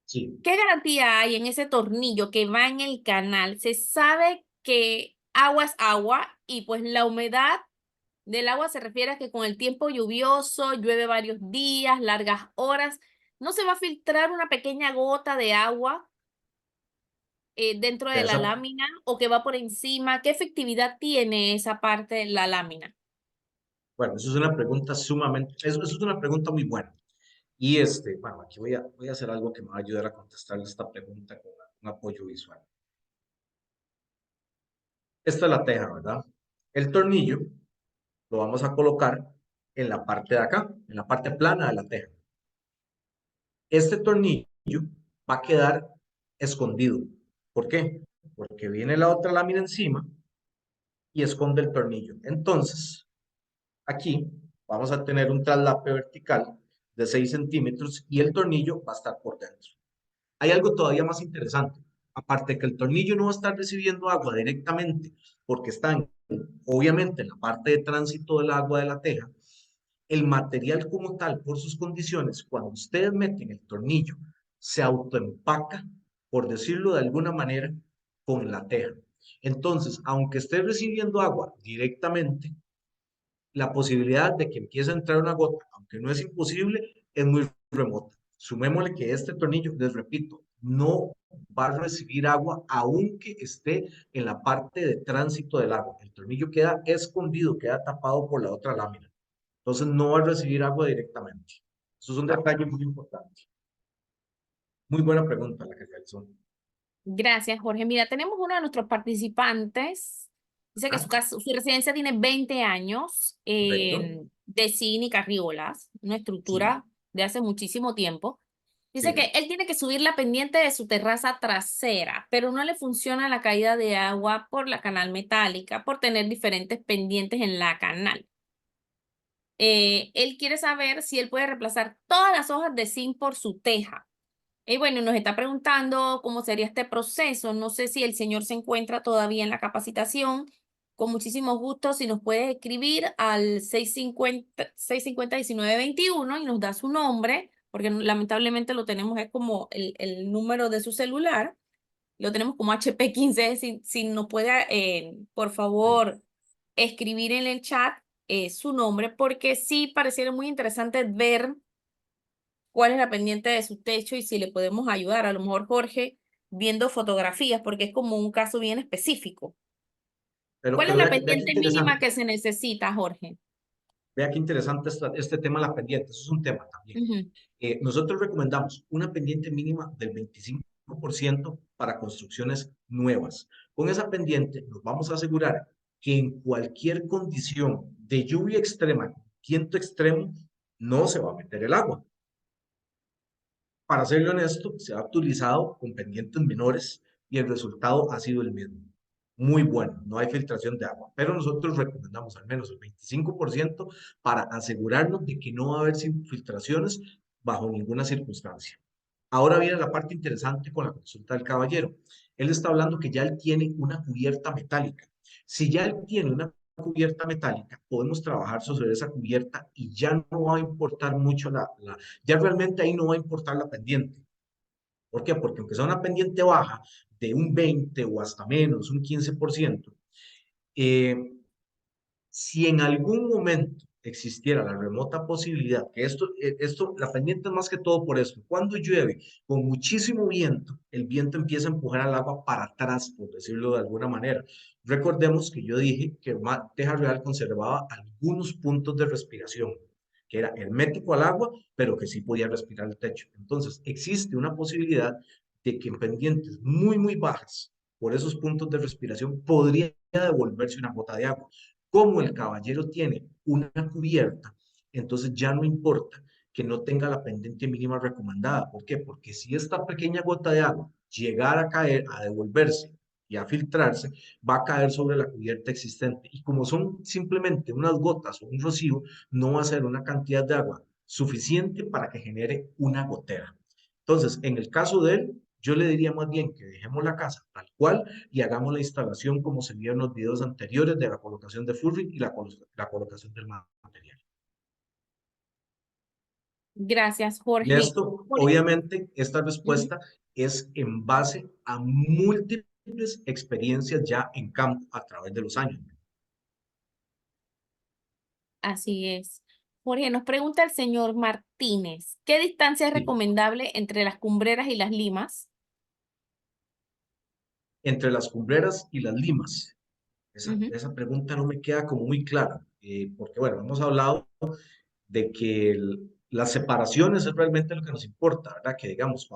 Sí, ¿Qué garantía hay en ese tornillo que va en el canal? Se sabe que agua es agua y pues la humedad del agua se refiere a que con el tiempo lluvioso, llueve varios días, largas horas, no se va a filtrar una pequeña gota de agua dentro de la esa, lámina o que va por encima. ¿Qué efectividad tiene esa parte de la lámina? bueno, eso es una pregunta eso es una pregunta muy buena. Y bueno, aquí voy a hacer algo que me va a ayudar a contestar esta pregunta con un apoyo visual. Esta es la teja, ¿verdad? El tornillo lo vamos a colocar en la parte de acá, en la parte plana de la teja. Este tornillo va a quedar escondido. ¿Por qué? Porque viene la otra lámina encima y esconde el tornillo. Entonces, aquí vamos a tener un traslape vertical de 6 centímetros y el tornillo va a estar por dentro. Hay algo todavía más interesante. Aparte de que el tornillo no va a estar recibiendo agua directamente porque está obviamente en la parte de tránsito del agua de la teja, el material como tal, por sus condiciones, cuando ustedes meten el tornillo, se autoempaca, por decirlo de alguna manera, con la teja. Entonces, aunque esté recibiendo agua directamente, la posibilidad de que empiece a entrar una gota, aunque no es imposible, es muy remota. Sumémosle que este tornillo, les repito, no va a recibir agua aunque esté en la parte de tránsito del agua. El tornillo queda escondido, queda tapado por la otra lámina. Entonces no va a recibir agua directamente. Eso es un detalle muy importante. Muy buena pregunta la que realizó. Gracias, Jorge. Mira, tenemos uno de nuestros participantes. Dice que Ah, su residencia tiene 20 años correcto. de zinc y carriolas, una Sí, estructura de hace muchísimo tiempo. Dice sí. que él tiene que subir la pendiente de su terraza trasera, pero no le funciona la caída de agua por la canal metálica, por tener diferentes pendientes en la canal. Él quiere saber si él puede reemplazar todas las hojas de zinc por su teja. Y bueno, nos está preguntando cómo sería este proceso. No sé si el señor se encuentra todavía en la capacitación. Con muchísimo gusto, si nos puede escribir al 650-1921 y nos da su nombre, porque lamentablemente lo tenemos, es como el número de su celular. Lo tenemos como HP15. Si nos puede, por favor, escribir en el chat su nombre, porque sí pareciera muy interesante ver cuál es la pendiente de su techo y si le podemos ayudar. A lo mejor Jorge viendo fotografías, porque es como un caso bien específico. ¿Cuál es Pero la vea qué pendiente mínima interesante. que se necesita, Jorge? Vea qué interesante este tema de la pendiente. Eso es un tema también. Ujú. Nosotros recomendamos una pendiente mínima del 25% para construcciones nuevas. Con esa pendiente nos vamos a asegurar que en cualquier condición de lluvia extrema, viento extremo, no se va a meter el agua. Para serle honesto, se ha utilizado con pendientes menores y el resultado ha sido el mismo. Muy bueno, no hay filtración de agua, pero nosotros recomendamos al menos el 25% para asegurarnos de que no va a haber filtraciones bajo ninguna circunstancia. Ahora viene la parte interesante con la consulta del caballero. Él está hablando que ya él tiene una cubierta metálica. Si ya él tiene una cubierta metálica, podemos trabajar sobre esa cubierta y ya no va a importar mucho ya realmente ahí no va a importar la pendiente. ¿Por qué? Porque aunque sea una pendiente baja de un 20 o hasta menos, un 15%, eh, si en algún momento existiera la remota posibilidad, que la pendiente es más que todo por esto, cuando llueve con muchísimo viento, el viento empieza a empujar al agua para atrás, por decirlo de alguna manera. Recordemos que yo dije que Teja Real conservaba algunos puntos de respiración, que era hermético al agua, pero que sí podía respirar el techo. Entonces, existe una posibilidad de que en pendientes muy, muy bajas, por esos puntos de respiración, podría devolverse una gota de agua. Como el caballero tiene una cubierta, entonces ya no importa que no tenga la pendiente mínima recomendada. ¿Por qué? Porque si esta pequeña gota de agua llegara a caer, a devolverse y a filtrarse, va a caer sobre la cubierta existente. Y como son simplemente unas gotas o un rocío, no va a ser una cantidad de agua suficiente para que genere una gotera. Entonces, en el caso de él, yo le diría más bien que dejemos la casa tal cual y hagamos la instalación como se vio en los videos anteriores de la colocación de Furring y la colocación del material. Gracias, Y Jorge. esto, Jorge, obviamente, esta ujú, respuesta es en base a múltiples experiencias ya en campo a través de los años. así es. Jorge, nos pregunta el señor Martínez, ¿qué distancia es Sí, recomendable entre las cumbreras y las limas? entre las cumbreras y las limas. Ujú. Esa pregunta no me queda como muy clara, porque bueno, hemos hablado de que las separaciones es realmente lo que nos importa, ¿verdad? Que digamos,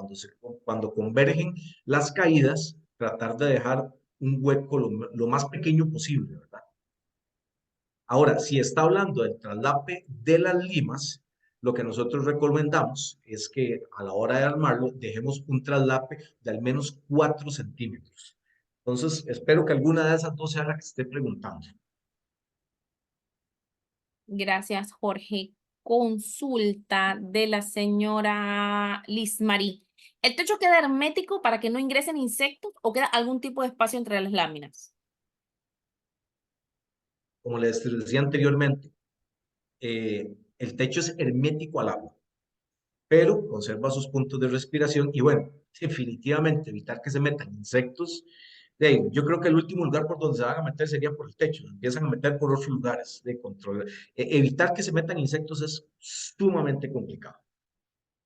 cuando convergen las caídas, tratar de dejar un hueco lo más pequeño posible, ¿verdad? Ahora, si está hablando del traslape de las limas, lo que nosotros recomendamos es que a la hora de armarlo dejemos un traslape de al menos 4 centímetros. Entonces, espero que alguna de esas dos sea la que esté preguntando. Gracias, Jorge. Consulta de la señora Liz Marie. ¿El techo queda hermético para que no ingresen insectos o queda algún tipo de espacio entre las láminas? Como les decía anteriormente, el techo es hermético al agua, pero conserva sus puntos de respiración y bueno, definitivamente evitar que se metan insectos. Yo creo que el último lugar por donde se van a meter sería por el techo, empiezan a meter por otros lugares de control. Evitar que se metan insectos es sumamente complicado.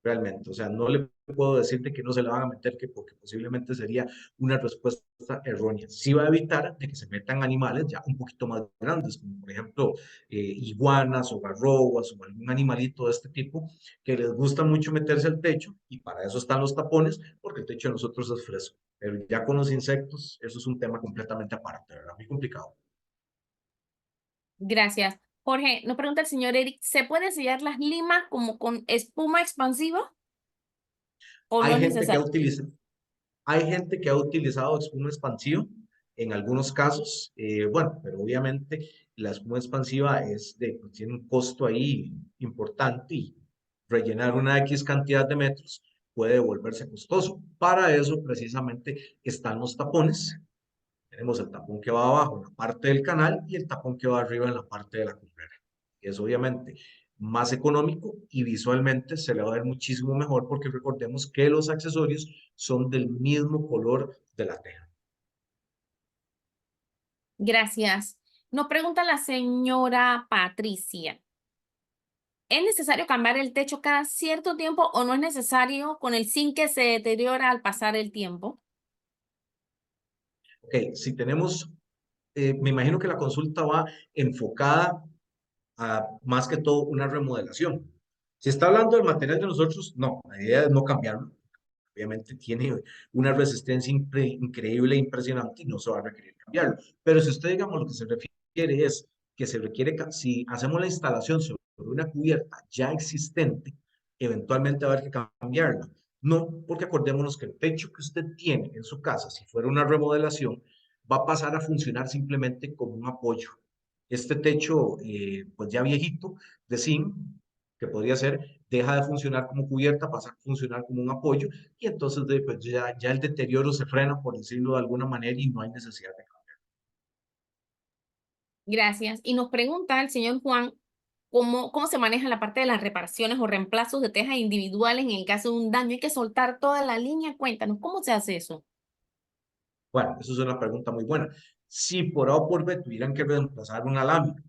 Realmente. O sea, no le puedo decirte que no se le van a meter, que porque posiblemente sería una respuesta errónea. Sí va a evitar de que se metan animales ya un poquito más grandes, como por ejemplo iguanas o garrobo,s o algún animalito de este tipo, que les gusta mucho meterse al techo y para eso están los tapones, porque el techo de nosotros es fresco. Pero ya con los insectos, eso es un tema completamente aparte, ¿verdad? Muy complicado. Gracias. Jorge, nos pregunta el señor Eric, ¿se puede sellar las limas como con espuma expansiva o no Hay es gente que ha necesario? utilizado Hay gente que ha utilizado espuma expansiva en algunos casos, bueno, pero obviamente la espuma expansiva pues, tiene un costo ahí importante y rellenar una X cantidad de metros puede volverse costoso. Para eso precisamente están los tapones. Tenemos el tapón que va abajo en la parte del canal y el tapón que va arriba en la parte de la cumbrera. Es obviamente más económico y visualmente se le va a ver muchísimo mejor porque recordemos que los accesorios son del mismo color de la teja. Gracias. Nos pregunta la señora Patricia. ¿Es necesario cambiar el techo cada cierto tiempo o no es necesario con el zinc que se deteriora al pasar el tiempo? Ok, si tenemos, me imagino que la consulta va enfocada a más que todo una remodelación. Si está hablando del material de nosotros, no, la idea es no cambiarlo. Obviamente tiene una resistencia increíble e impresionante y no se va a requerir cambiarlo. Pero si usted, digamos, lo que se refiere es que se requiere, si hacemos la instalación sobre una cubierta ya existente, eventualmente va a haber que cambiarla. No, porque acordémonos que el techo que usted tiene en su casa, si fuera una remodelación, va a pasar a funcionar simplemente como un apoyo. Este techo, pues ya viejito, de zinc, que podría ser, deja de funcionar como cubierta, pasa a funcionar como un apoyo y entonces pues ya el deterioro se frena, por decirlo de alguna manera, y no hay necesidad de cambiar. Gracias. Y nos pregunta el señor Juan, ¿cómo se maneja la parte de las reparaciones o reemplazos de tejas individuales en el caso de un daño? Hay que soltar toda la línea. Cuéntanos, ¿cómo se hace eso? Bueno, eso es una pregunta muy buena. Si por A o por B tuvieran que reemplazar una lámina,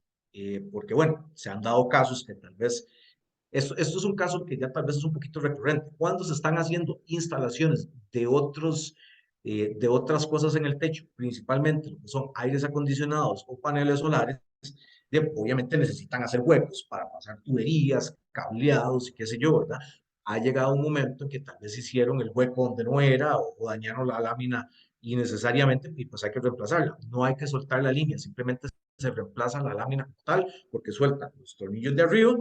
porque bueno, se han dado casos que tal vez, esto es un caso que ya tal vez es un poquito recurrente, cuando se están haciendo instalaciones de otras cosas en el techo, principalmente lo que son aires acondicionados o paneles solares, obviamente necesitan hacer huecos para pasar tuberías, cableados y qué sé yo, ¿verdad? Ha llegado un momento en que tal vez hicieron el hueco donde no era o dañaron la lámina innecesariamente y pues hay que reemplazarla. No hay que soltar la línea, simplemente se reemplaza la lámina como tal porque suelta los tornillos de arriba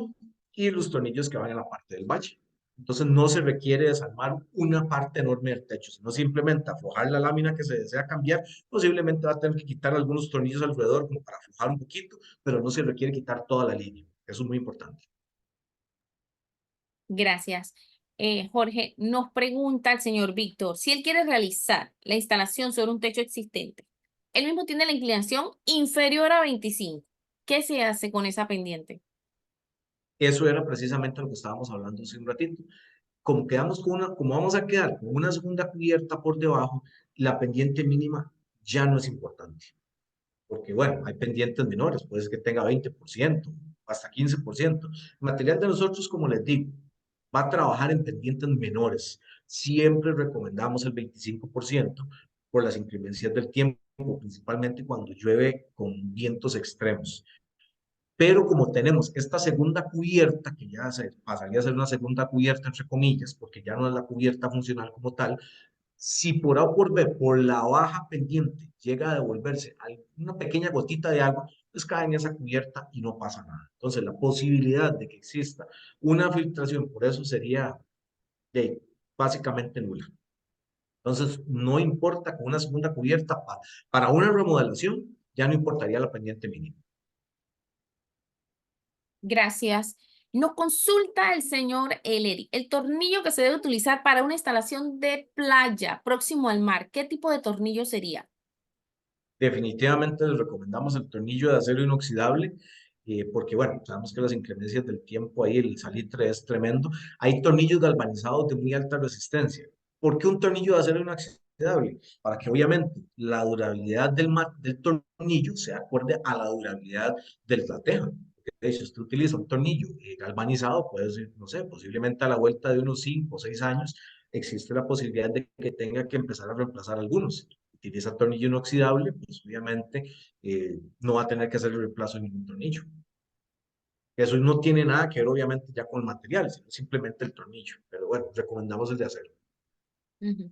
y los tornillos que van en la parte del valle. Entonces no se requiere desarmar una parte enorme del techo, sino simplemente aflojar la lámina que se desea cambiar. Posiblemente va a tener que quitar algunos tornillos alrededor como para aflojar un poquito, pero no se requiere quitar toda la línea. Eso es muy importante. Gracias. Jorge, nos pregunta el señor Víctor, si él quiere realizar la instalación sobre un techo existente, él mismo tiene la inclinación inferior a 25. ¿Qué se hace con esa pendiente? Eso era precisamente lo que estábamos hablando hace un ratito. Como quedamos con como vamos a quedar con una segunda cubierta por debajo, la pendiente mínima ya no es importante. Porque bueno, hay pendientes menores, puede ser que tenga 20%, hasta 15%. El material de nosotros, como les digo, va a trabajar en pendientes menores. Siempre recomendamos el 25% por las inclemencias del tiempo, principalmente cuando llueve con vientos extremos. Pero como tenemos esta segunda cubierta, que ya se pasaría a ser una segunda cubierta, entre comillas, porque ya no es la cubierta funcional como tal, si por A o por B, por la baja pendiente, llega a devolverse una pequeña gotita de agua, pues cae en esa cubierta y no pasa nada. Entonces, la posibilidad de que exista una filtración por eso sería básicamente nula. Entonces, no importa con una segunda cubierta, para una remodelación, ya no importaría la pendiente mínima. Gracias. Nos consulta el señor Eleri, el tornillo que se debe utilizar para una instalación de playa próximo al mar. ¿Qué tipo de tornillo sería? Definitivamente les recomendamos el tornillo de acero inoxidable, porque bueno, sabemos que las inclemencias del tiempo ahí, el salitre es tremendo. Hay tornillos galvanizados de muy alta resistencia. ¿Por qué un tornillo de acero inoxidable? Para que obviamente la durabilidad del tornillo sea acorde a la durabilidad de la teja. Porque, si usted utiliza un tornillo galvanizado, puede ser, no sé, posiblemente a la vuelta de unos 5 o 6 años, existe la posibilidad de que tenga que empezar a reemplazar algunos. Utiliza tornillo inoxidable, pues obviamente no va a tener que hacer el reemplazo de ningún tornillo. Eso no tiene nada que ver obviamente ya con el material, sino simplemente el tornillo. Pero bueno, recomendamos el de acero. Ujú.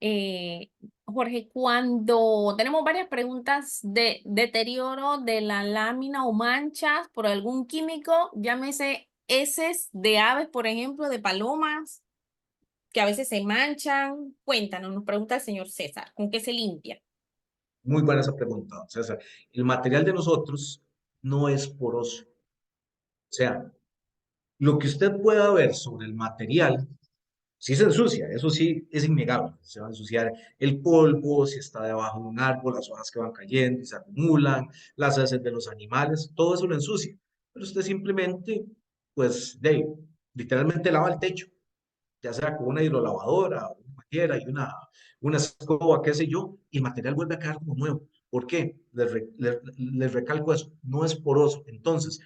Eh, Jorge, cuando tenemos varias preguntas de deterioro de la lámina o manchas por algún químico, llámese heces de aves, por ejemplo, de palomas, que a veces se manchan. Cuéntanos, nos pregunta el señor César, ¿con qué se limpia? Muy buena esa pregunta, César. El material de nosotros no es poroso. O sea, lo que usted pueda ver sobre el material, sí se ensucia, eso sí es innegable. Se va a ensuciar el polvo, si está debajo de un árbol, las hojas que van cayendo y se acumulan, las heces de los animales, todo eso lo ensucia. Pero usted simplemente, pues, literalmente lava el techo, ya sea con una hidrolavadora, una manguera y una escoba, qué sé yo, y el material vuelve a quedar como nuevo. ¿Por qué? Les recalco eso, no es poroso. Entonces,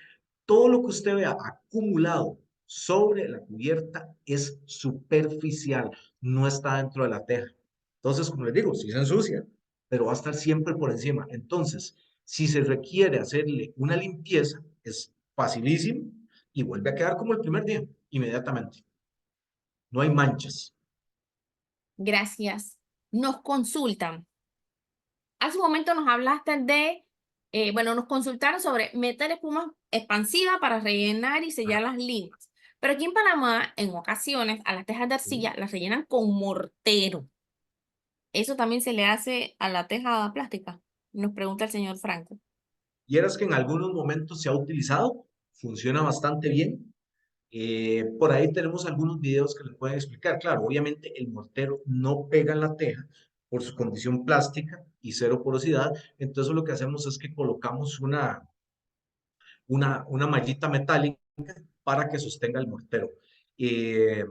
todo lo que usted vea acumulado sobre la cubierta es superficial, no está dentro de la teja. Entonces, como les digo, sí se ensucia, pero va a estar siempre por encima. Entonces, si se requiere hacerle una limpieza, es facilísimo y vuelve a quedar como el primer día, inmediatamente. No hay manchas. Gracias. Nos consultan. Hace un momento nos hablaste de, bueno, nos consultaron sobre meter espuma expansiva para rellenar y Ah, sellar las líneas. Pero aquí en Panamá, en ocasiones, a las tejas de sí. arcilla las rellenan con mortero. ¿Eso también se le hace a la teja plástica? Nos pregunta el señor Franco. Y eras que en algunos momentos se ha utilizado, funciona bastante bien. Por ahí tenemos algunos videos que les pueden explicar. Claro, obviamente el mortero no pega en la teja por su condición plástica y cero porosidad. Entonces lo que hacemos es que colocamos una mallita metálica para que sostenga el mortero. Eh,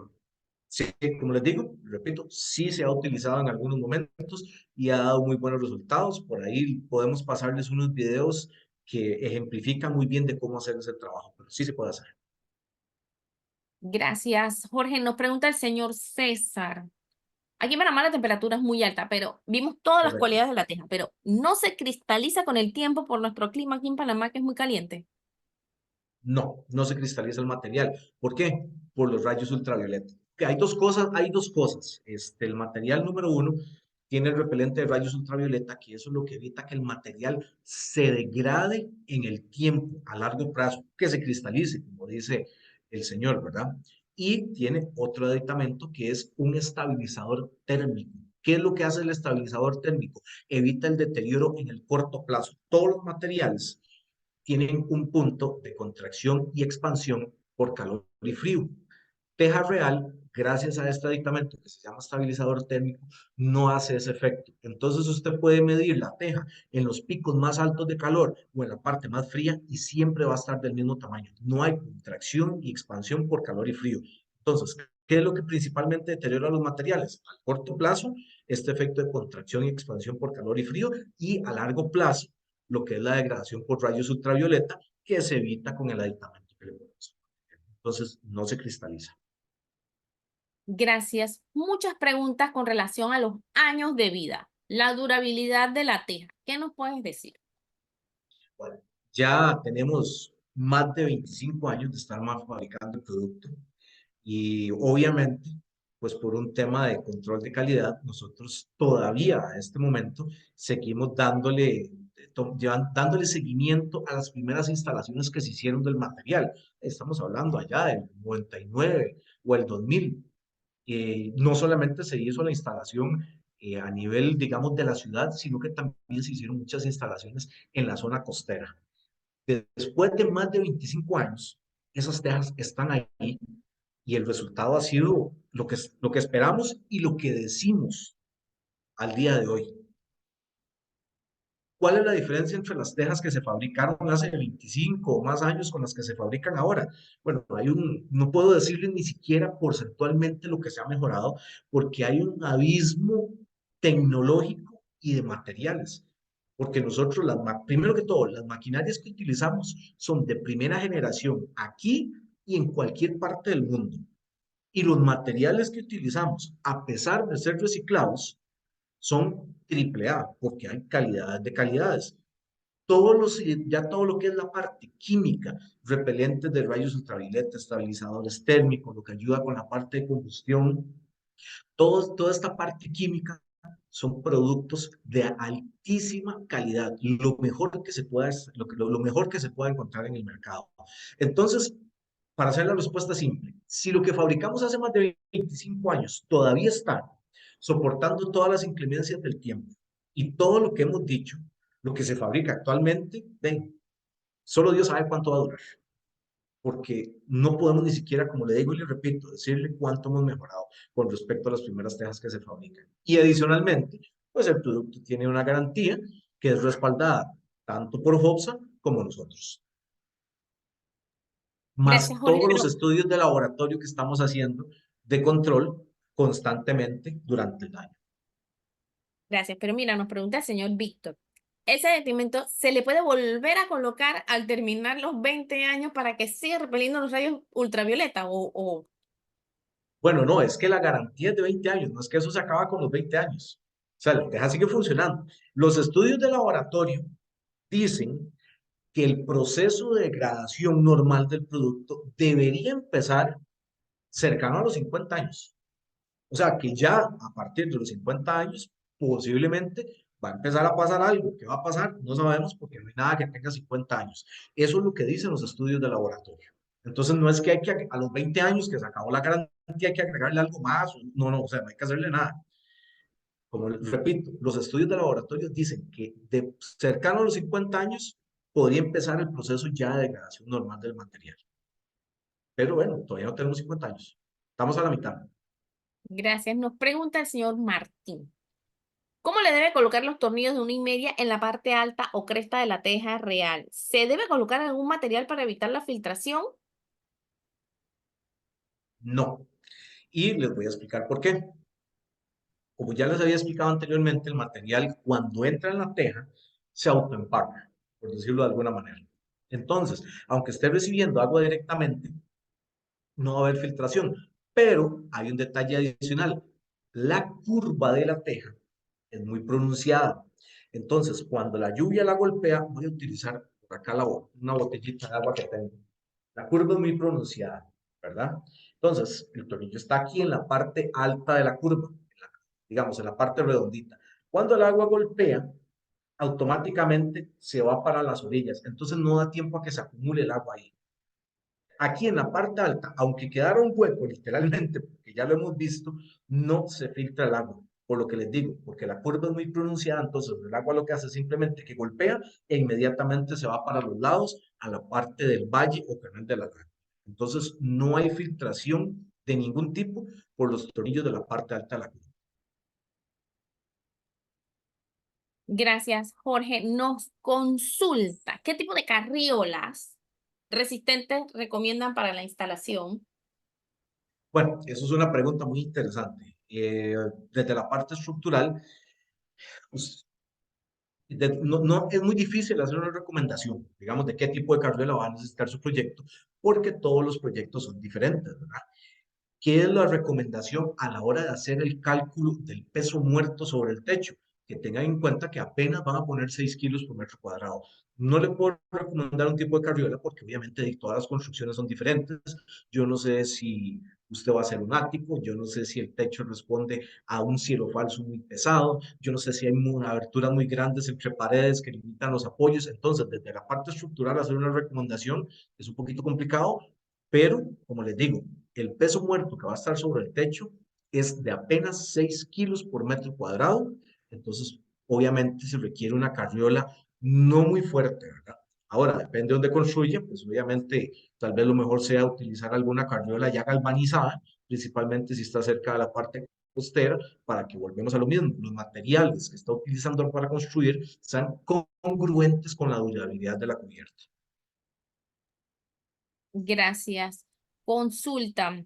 sí, como les digo, repito, sí se ha utilizado en algunos momentos y ha dado muy buenos resultados. Por ahí podemos pasarles unos videos que ejemplifican muy bien de cómo hacer ese trabajo, pero sí se puede hacer. Gracias, Jorge. Nos pregunta el señor César. Aquí en Panamá la temperatura es muy alta, pero vimos todas las Correcto. cualidades de la teja, pero no se cristaliza con el tiempo por nuestro clima aquí en Panamá, que es muy caliente. No, no se cristaliza el material. ¿Por qué? Por los rayos ultravioleta. Que hay dos cosas. El material número uno tiene el repelente de rayos ultravioleta, que eso es lo que evita que el material se degrade en el tiempo, a largo plazo, que se cristalice, como dice el señor, ¿verdad? y tiene otro aditamento que es un estabilizador térmico. ¿Qué es lo que hace el estabilizador térmico? Evita el deterioro en el corto plazo. Todos los materiales tienen un punto de contracción y expansión por calor y frío. Teja Real, gracias a este aditamento que se llama estabilizador térmico, no hace ese efecto. Entonces usted puede medir la teja en los picos más altos de calor o en la parte más fría y siempre va a estar del mismo tamaño. No hay contracción y expansión por calor y frío. Entonces, ¿qué es lo que principalmente deteriora los materiales? A corto plazo, este efecto de contracción y expansión por calor y frío, y a largo plazo, lo que es la degradación por rayos ultravioleta, que se evita con el aditamento que le ponemos. Entonces, no se cristaliza. Gracias. Muchas preguntas con relación a los años de vida, la durabilidad de la teja. ¿Qué nos puedes decir? Bueno, ya tenemos más de 25 años de estar fabricando el producto y obviamente, pues por un tema de control de calidad, nosotros todavía a este momento seguimos dándole seguimiento a las primeras instalaciones que se hicieron del material. Estamos hablando allá del 99 o el 2000. No solamente se hizo la instalación a nivel, digamos, de la ciudad, sino que también se hicieron muchas instalaciones en la zona costera. Después de más de 25 años, esas tejas están ahí y el resultado ha sido lo que esperamos y lo que decimos al día de hoy. ¿Cuál es la diferencia entre las tejas que se fabricaron hace 25 o más años con las que se fabrican ahora? Bueno, no puedo decirles ni siquiera porcentualmente lo que se ha mejorado, porque hay un abismo tecnológico y de materiales. Porque nosotros, primero que todo, las maquinarias que utilizamos son de primera generación aquí y en cualquier parte del mundo. Y los materiales que utilizamos, a pesar de ser reciclados, son triple A, porque hay calidades de calidades. Ya todo lo que es la parte química, repelentes de rayos ultravioleta, estabilizadores térmicos, lo que ayuda con la parte de combustión, toda esta parte química son productos de altísima calidad, lo mejor que se pueda, lo mejor que se pueda encontrar en el mercado. Entonces, para hacer la respuesta simple, si lo que fabricamos hace más de 25 años todavía está soportando todas las inclemencias del tiempo y todo lo que hemos dicho, lo que se fabrica actualmente, ven, solo Dios sabe cuánto va a durar, porque no podemos ni siquiera, como le digo y le repito, decirle cuánto hemos mejorado con respecto a las primeras tejas que se fabrican. Y adicionalmente, pues el producto tiene una garantía que es respaldada tanto por HOPSA como nosotros, Gracias, más Jorge. todos los Pero, estudios de laboratorio que estamos haciendo de control constantemente durante el año. gracias. Pero mira, nos pregunta el señor Víctor. ¿Ese aditamento se le puede volver a colocar al terminar los 20 años para que siga repeliendo los rayos ultravioleta? Bueno, no, es que la garantía es de 20 años, no es que eso se acaba con los 20 años. O sea, la teja sigue funcionando. Los estudios de laboratorio dicen que el proceso de degradación normal del producto debería empezar cercano a los 50 años. O sea, que ya a partir de los 50 años posiblemente va a empezar a pasar algo. ¿Qué va a pasar? No sabemos porque no hay nada que tenga 50 años. Eso es lo que dicen los estudios de laboratorio. Entonces no es que a los 20 años que se acabó la garantía hay que agregarle algo más. No, no, o sea, no hay que hacerle nada. Como repito, los estudios de laboratorio dicen que de cercano a los 50 años podría empezar el proceso ya de degradación normal del material. Pero bueno, todavía no tenemos 50 años. Estamos a la mitad. Gracias. Nos pregunta el señor Martín. ¿Cómo le debe colocar los tornillos de 1,5 en la parte alta o cresta de la teja real? ¿Se debe colocar algún material para evitar la filtración? No. Y les voy a explicar por qué. Como ya les había explicado anteriormente, el material cuando entra en la teja se autoempaca, por decirlo de alguna manera. Entonces, aunque esté recibiendo agua directamente, no va a haber filtración. Pero hay un detalle adicional. La curva de la teja es muy pronunciada. Entonces, cuando la lluvia la golpea, voy a utilizar por acá una botellita de agua que tengo. La curva es muy pronunciada, ¿verdad? Entonces, el tornillo está aquí en la parte alta de la curva, digamos, en la parte redondita. Cuando el agua golpea, automáticamente se va para las orillas. Entonces, no da tiempo a que se acumule el agua ahí. Aquí en la parte alta, aunque quedara un hueco literalmente, porque ya lo hemos visto, no se filtra el agua. Por lo que les digo, porque la curva es muy pronunciada, entonces el agua lo que hace es simplemente que golpea e inmediatamente se va para los lados a la parte del valle o canal de la Gran. Entonces no hay filtración de ningún tipo por los tornillos de la parte alta de la curva. Gracias, Jorge. Nos consulta, ¿qué tipo de carriolas resistentes recomiendan para la instalación? Bueno, eso es una pregunta muy interesante. Desde la parte estructural, pues, no, es muy difícil hacer una recomendación, digamos, de qué tipo de carriola va a necesitar su proyecto, porque todos los proyectos son diferentes, ¿verdad? ¿Qué es la recomendación a la hora de hacer el cálculo del peso muerto sobre el techo? Que tengan en cuenta que apenas van a poner 6 kilos por metro cuadrado. No le puedo recomendar un tipo de carriola porque obviamente todas las construcciones son diferentes. Yo no sé si usted va a hacer un ático, yo no sé si el techo responde a un cielo falso muy pesado, yo no sé si hay aberturas muy grandes entre paredes que limitan los apoyos. Entonces, desde la parte estructural, hacer una recomendación es un poquito complicado, pero como les digo, el peso muerto que va a estar sobre el techo es de apenas 6 kilos por metro cuadrado. Entonces, obviamente se requiere una carriola no muy fuerte, ¿verdad? Ahora, depende de dónde construya, pues obviamente tal vez lo mejor sea utilizar alguna carriola ya galvanizada, principalmente si está cerca de la parte costera, para que volvemos a lo mismo, los materiales que está utilizando para construir sean congruentes con la durabilidad de la cubierta. Gracias. Consulta.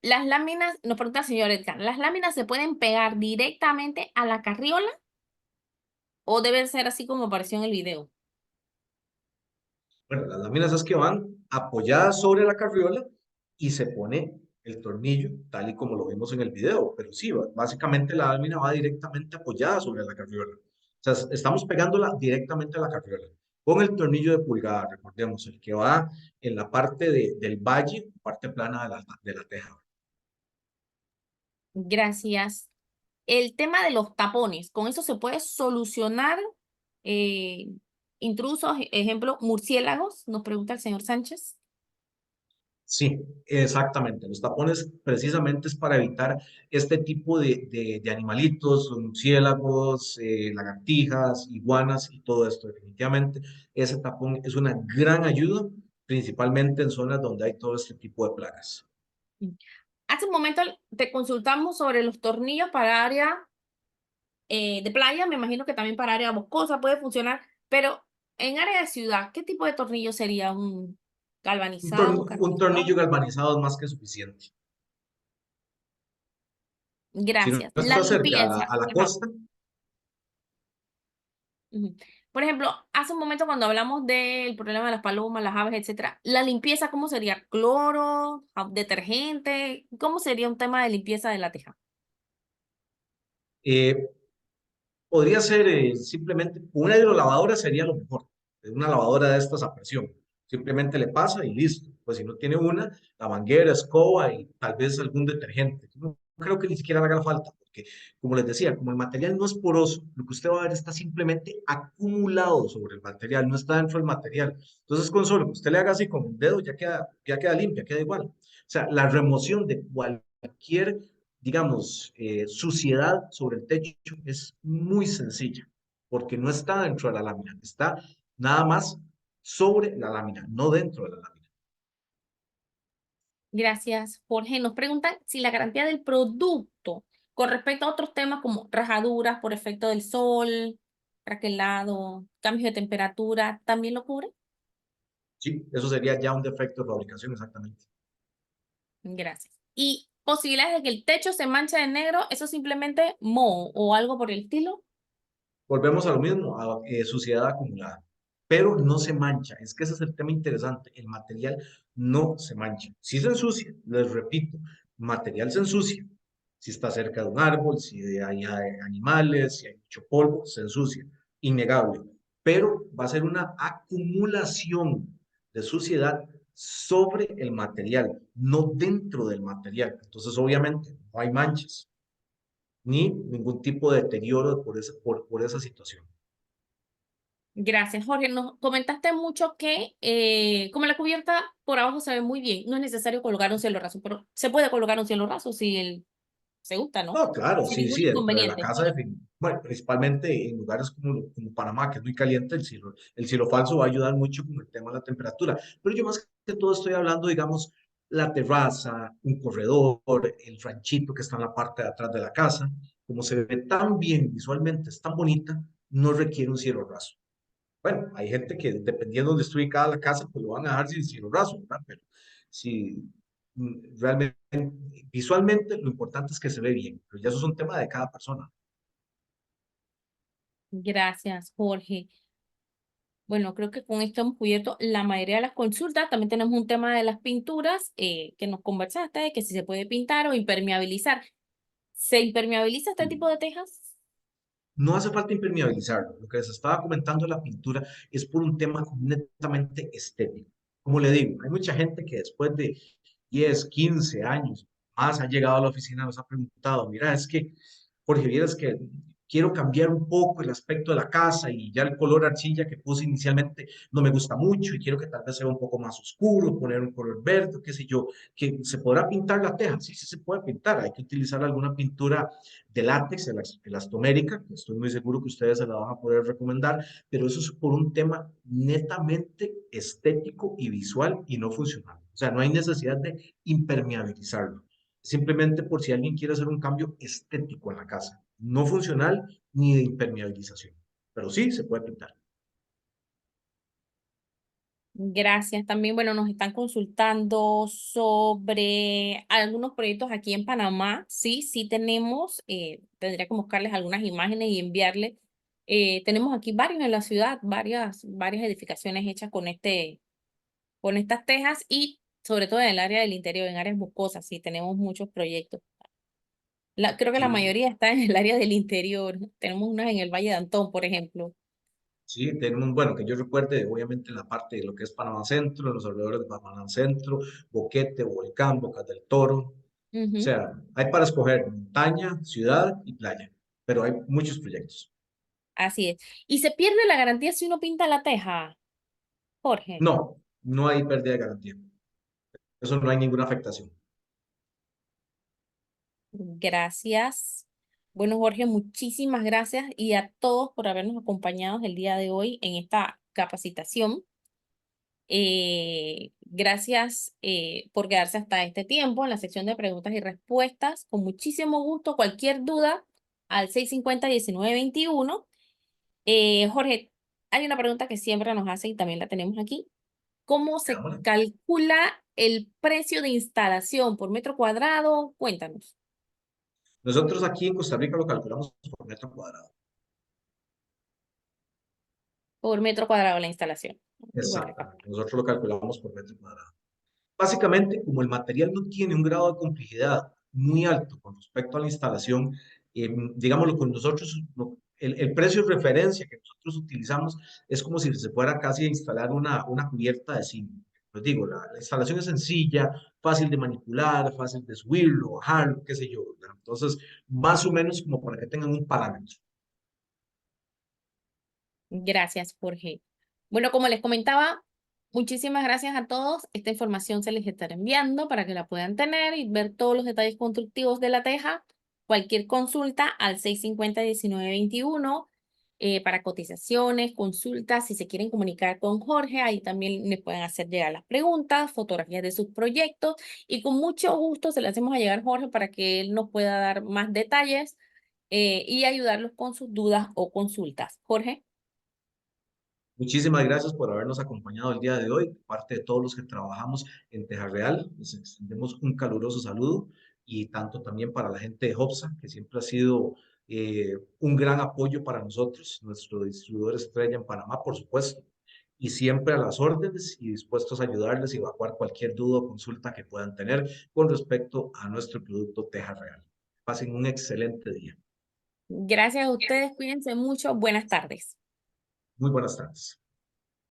Las láminas, nos pregunta el señor Edgar, ¿las láminas se pueden pegar directamente a la carriola o deben ser así como apareció en el video? Bueno, las láminas es que van apoyadas sobre la carriola y se pone el tornillo tal y como lo vimos en el video, pero sí, básicamente la lámina va directamente apoyada sobre la carriola. O sea, estamos pegándola directamente a la carriola con el tornillo de pulgada, recordemos, el que va en la parte del valle, parte plana de la teja. Gracias. El tema de los tapones, ¿con eso se puede solucionar eh, intrusos, ejemplo, murciélagos? Nos pregunta el señor Sánchez. Sí, exactamente. Los tapones precisamente es para evitar este tipo de animalitos, murciélagos, lagartijas, iguanas y todo esto. Definitivamente, ese tapón es una gran ayuda, principalmente en zonas donde hay todo este tipo de plagas. Mm. Hace un momento te consultamos sobre los tornillos para área de playa, me imagino que también para área boscosa puede funcionar, pero en área de ciudad, ¿qué tipo de tornillo sería? ¿Un galvanizado, Un tornillo carbonizado? galvanizado es más que suficiente. Si no Gracias. La está cerca limpieza. a la Ajá. costa, Ujú. Por ejemplo, hace un momento cuando hablamos del problema de las palomas, las aves, etcétera, la limpieza, ¿cómo sería? ¿Cloro? ¿Detergente? ¿Cómo sería un tema de limpieza de la teja? eh, podría ser simplemente una hidrolavadora sería lo mejor. Una lavadora de estas a presión. Simplemente le pasa y listo. Pues si no tiene una, la manguera, escoba y tal vez algún detergente. No creo que ni siquiera le haga falta, porque como les decía, como el material no es poroso, lo que usted va a ver está simplemente acumulado sobre el material, no está dentro del material. Entonces, con solo que usted le haga así con el dedo, ya queda limpia, queda igual. O sea, la remoción de cualquier digamos, suciedad sobre el techo es muy sencilla, porque no está dentro de la lámina, está nada más sobre la lámina, no dentro de la lámina. Gracias, Jorge. Nos preguntan si la garantía del producto con respecto a otros temas como rajaduras por efecto del sol, craquelado, cambios de temperatura, ¿también lo cubre? Sí, eso sería ya un defecto de fabricación, exactamente. Gracias. ¿Y posibilidades de que el techo se manche de negro? ¿Eso simplemente moho o algo por el estilo? Volvemos a lo mismo, a suciedad acumulada, pero no se mancha. Es que ese es el tema interesante. El material no se mancha. Si se ensucia, les repito, material se ensucia. Si está cerca de un árbol, si hay animales, si hay mucho polvo, se ensucia. Innegable. Pero va a ser una acumulación de suciedad sobre el material, no dentro del material. Entonces, obviamente, no hay manchas ni ningún tipo de deterioro por esa situación. Gracias, Jorge. Nos comentaste mucho que como la cubierta por abajo se ve muy bien, no es necesario colocar un cielo raso, pero se puede colocar un cielo raso si él se gusta, ¿no? No, claro, Sin sí, ningún sí, dentro de la inconveniente. casa, bueno, principalmente en lugares como Panamá, que es muy caliente, el cielo falso va a ayudar mucho con el tema de la temperatura. Pero yo más que todo estoy hablando, digamos, la terraza, un corredor, el ranchito que está en la parte de atrás de la casa, como se ve tan bien visualmente, es tan bonita, no requiere un cielo raso. Bueno, hay gente que dependiendo de donde esté ubicada la casa, pues lo van a dejar sin cielo raso, ¿verdad? Pero si realmente, visualmente, lo importante es que se ve bien, pero ya eso es un tema de cada persona. Gracias, Jorge. Bueno, creo que con esto hemos cubierto la mayoría de las consultas. También tenemos un tema de las pinturas que nos conversaste, de que si se puede pintar o impermeabilizar. ¿Se impermeabiliza este tipo de tejas? No hace falta impermeabilizarlo. Lo que les estaba comentando de la pintura es por un tema netamente estético. Como le digo, hay mucha gente que después de 10, 15 años más ha llegado a la oficina y nos ha preguntado, mira, es que, Jorge, vieras que quiero cambiar un poco el aspecto de la casa y ya el color arcilla que puse inicialmente no me gusta mucho y quiero que tal vez sea un poco más oscuro, poner un color verde, qué sé yo, que se podrá pintar la teja. Sí, sí se puede pintar. Hay que utilizar alguna pintura de látex, elastomérica, que estoy muy seguro que ustedes se la van a poder recomendar, pero eso es por un tema netamente estético y visual y no funcional. O sea, no hay necesidad de impermeabilizarlo. Simplemente por si alguien quiere hacer un cambio estético en la casa, no funcional ni de impermeabilización. Pero sí se puede pintar. Gracias. También, bueno, nos están consultando sobre algunos proyectos aquí en Panamá. Sí, sí tenemos. Tendría que buscarles algunas imágenes y enviarles. Tenemos aquí varios en la ciudad, varias edificaciones hechas con estas tejas y sobre todo en el área del interior, en áreas boscosas. Sí, tenemos muchos proyectos. Creo que la Sí, mayoría está en el área del interior. Tenemos unas en el Valle de Antón, por ejemplo. sí, tenemos, bueno, que yo recuerde, obviamente en la parte de lo que es Panamá Centro, en los alrededores de Panamá Centro, Boquete, Volcán, Bocas del Toro. O Ujú. sea, hay para escoger montaña, ciudad y playa, pero hay muchos proyectos. Así es. ¿Y se pierde la garantía si uno pinta la teja, Jorge? No, no hay pérdida de garantía. Eso no hay ninguna afectación. Gracias. Bueno, Jorge, muchísimas gracias y a todos por habernos acompañado el día de hoy en esta capacitación. Gracias por quedarse hasta este tiempo en la sección de preguntas y respuestas. Con muchísimo gusto, cualquier duda al 650-1921. Jorge, hay una pregunta que siempre nos hacen y también la tenemos aquí. ¿Cómo se Veámoslo. calcula el precio de instalación por metro cuadrado? Cuéntanos. Nosotros aquí en Costa Rica lo calculamos por metro cuadrado. Por metro cuadrado la instalación. Igual acá. Exactamente. Nosotros lo calculamos por metro cuadrado. Básicamente, como el material no tiene un grado de complejidad muy alto con respecto a la instalación, digámoslo con nosotros, el precio de referencia que nosotros utilizamos es como si se fuera casi a instalar una cubierta de zinc. Les digo, la instalación es sencilla, fácil de manipular, fácil de subirlo, bajarlo, qué sé yo, ¿verdad? Entonces, más o menos como para que tengan un parámetro. Gracias, Jorge. Bueno, como les comentaba, muchísimas gracias a todos. Esta información se les estará enviando para que la puedan tener y ver todos los detalles constructivos de la teja. Cualquier consulta al 650-1921 para cotizaciones, consultas, si se quieren comunicar con Jorge, ahí también les pueden hacer llegar las preguntas, fotografías de sus proyectos y con mucho gusto se le hacemos a llegar a Jorge para que él nos pueda dar más detalles y ayudarlos con sus dudas o consultas. Jorge. Muchísimas gracias por habernos acompañado el día de hoy. De parte de todos los que trabajamos en Teja Real, les extendemos un caluroso saludo y tanto también para la gente de Hobsa, que siempre ha sido un gran apoyo para nosotros, nuestro distribuidor estrella en Panamá, por supuesto, y siempre a las órdenes y dispuestos a ayudarles y evacuar cualquier duda o consulta que puedan tener con respecto a nuestro producto Teja Real. Pasen un excelente día. Gracias a ustedes, cuídense mucho, buenas tardes. Muy buenas tardes.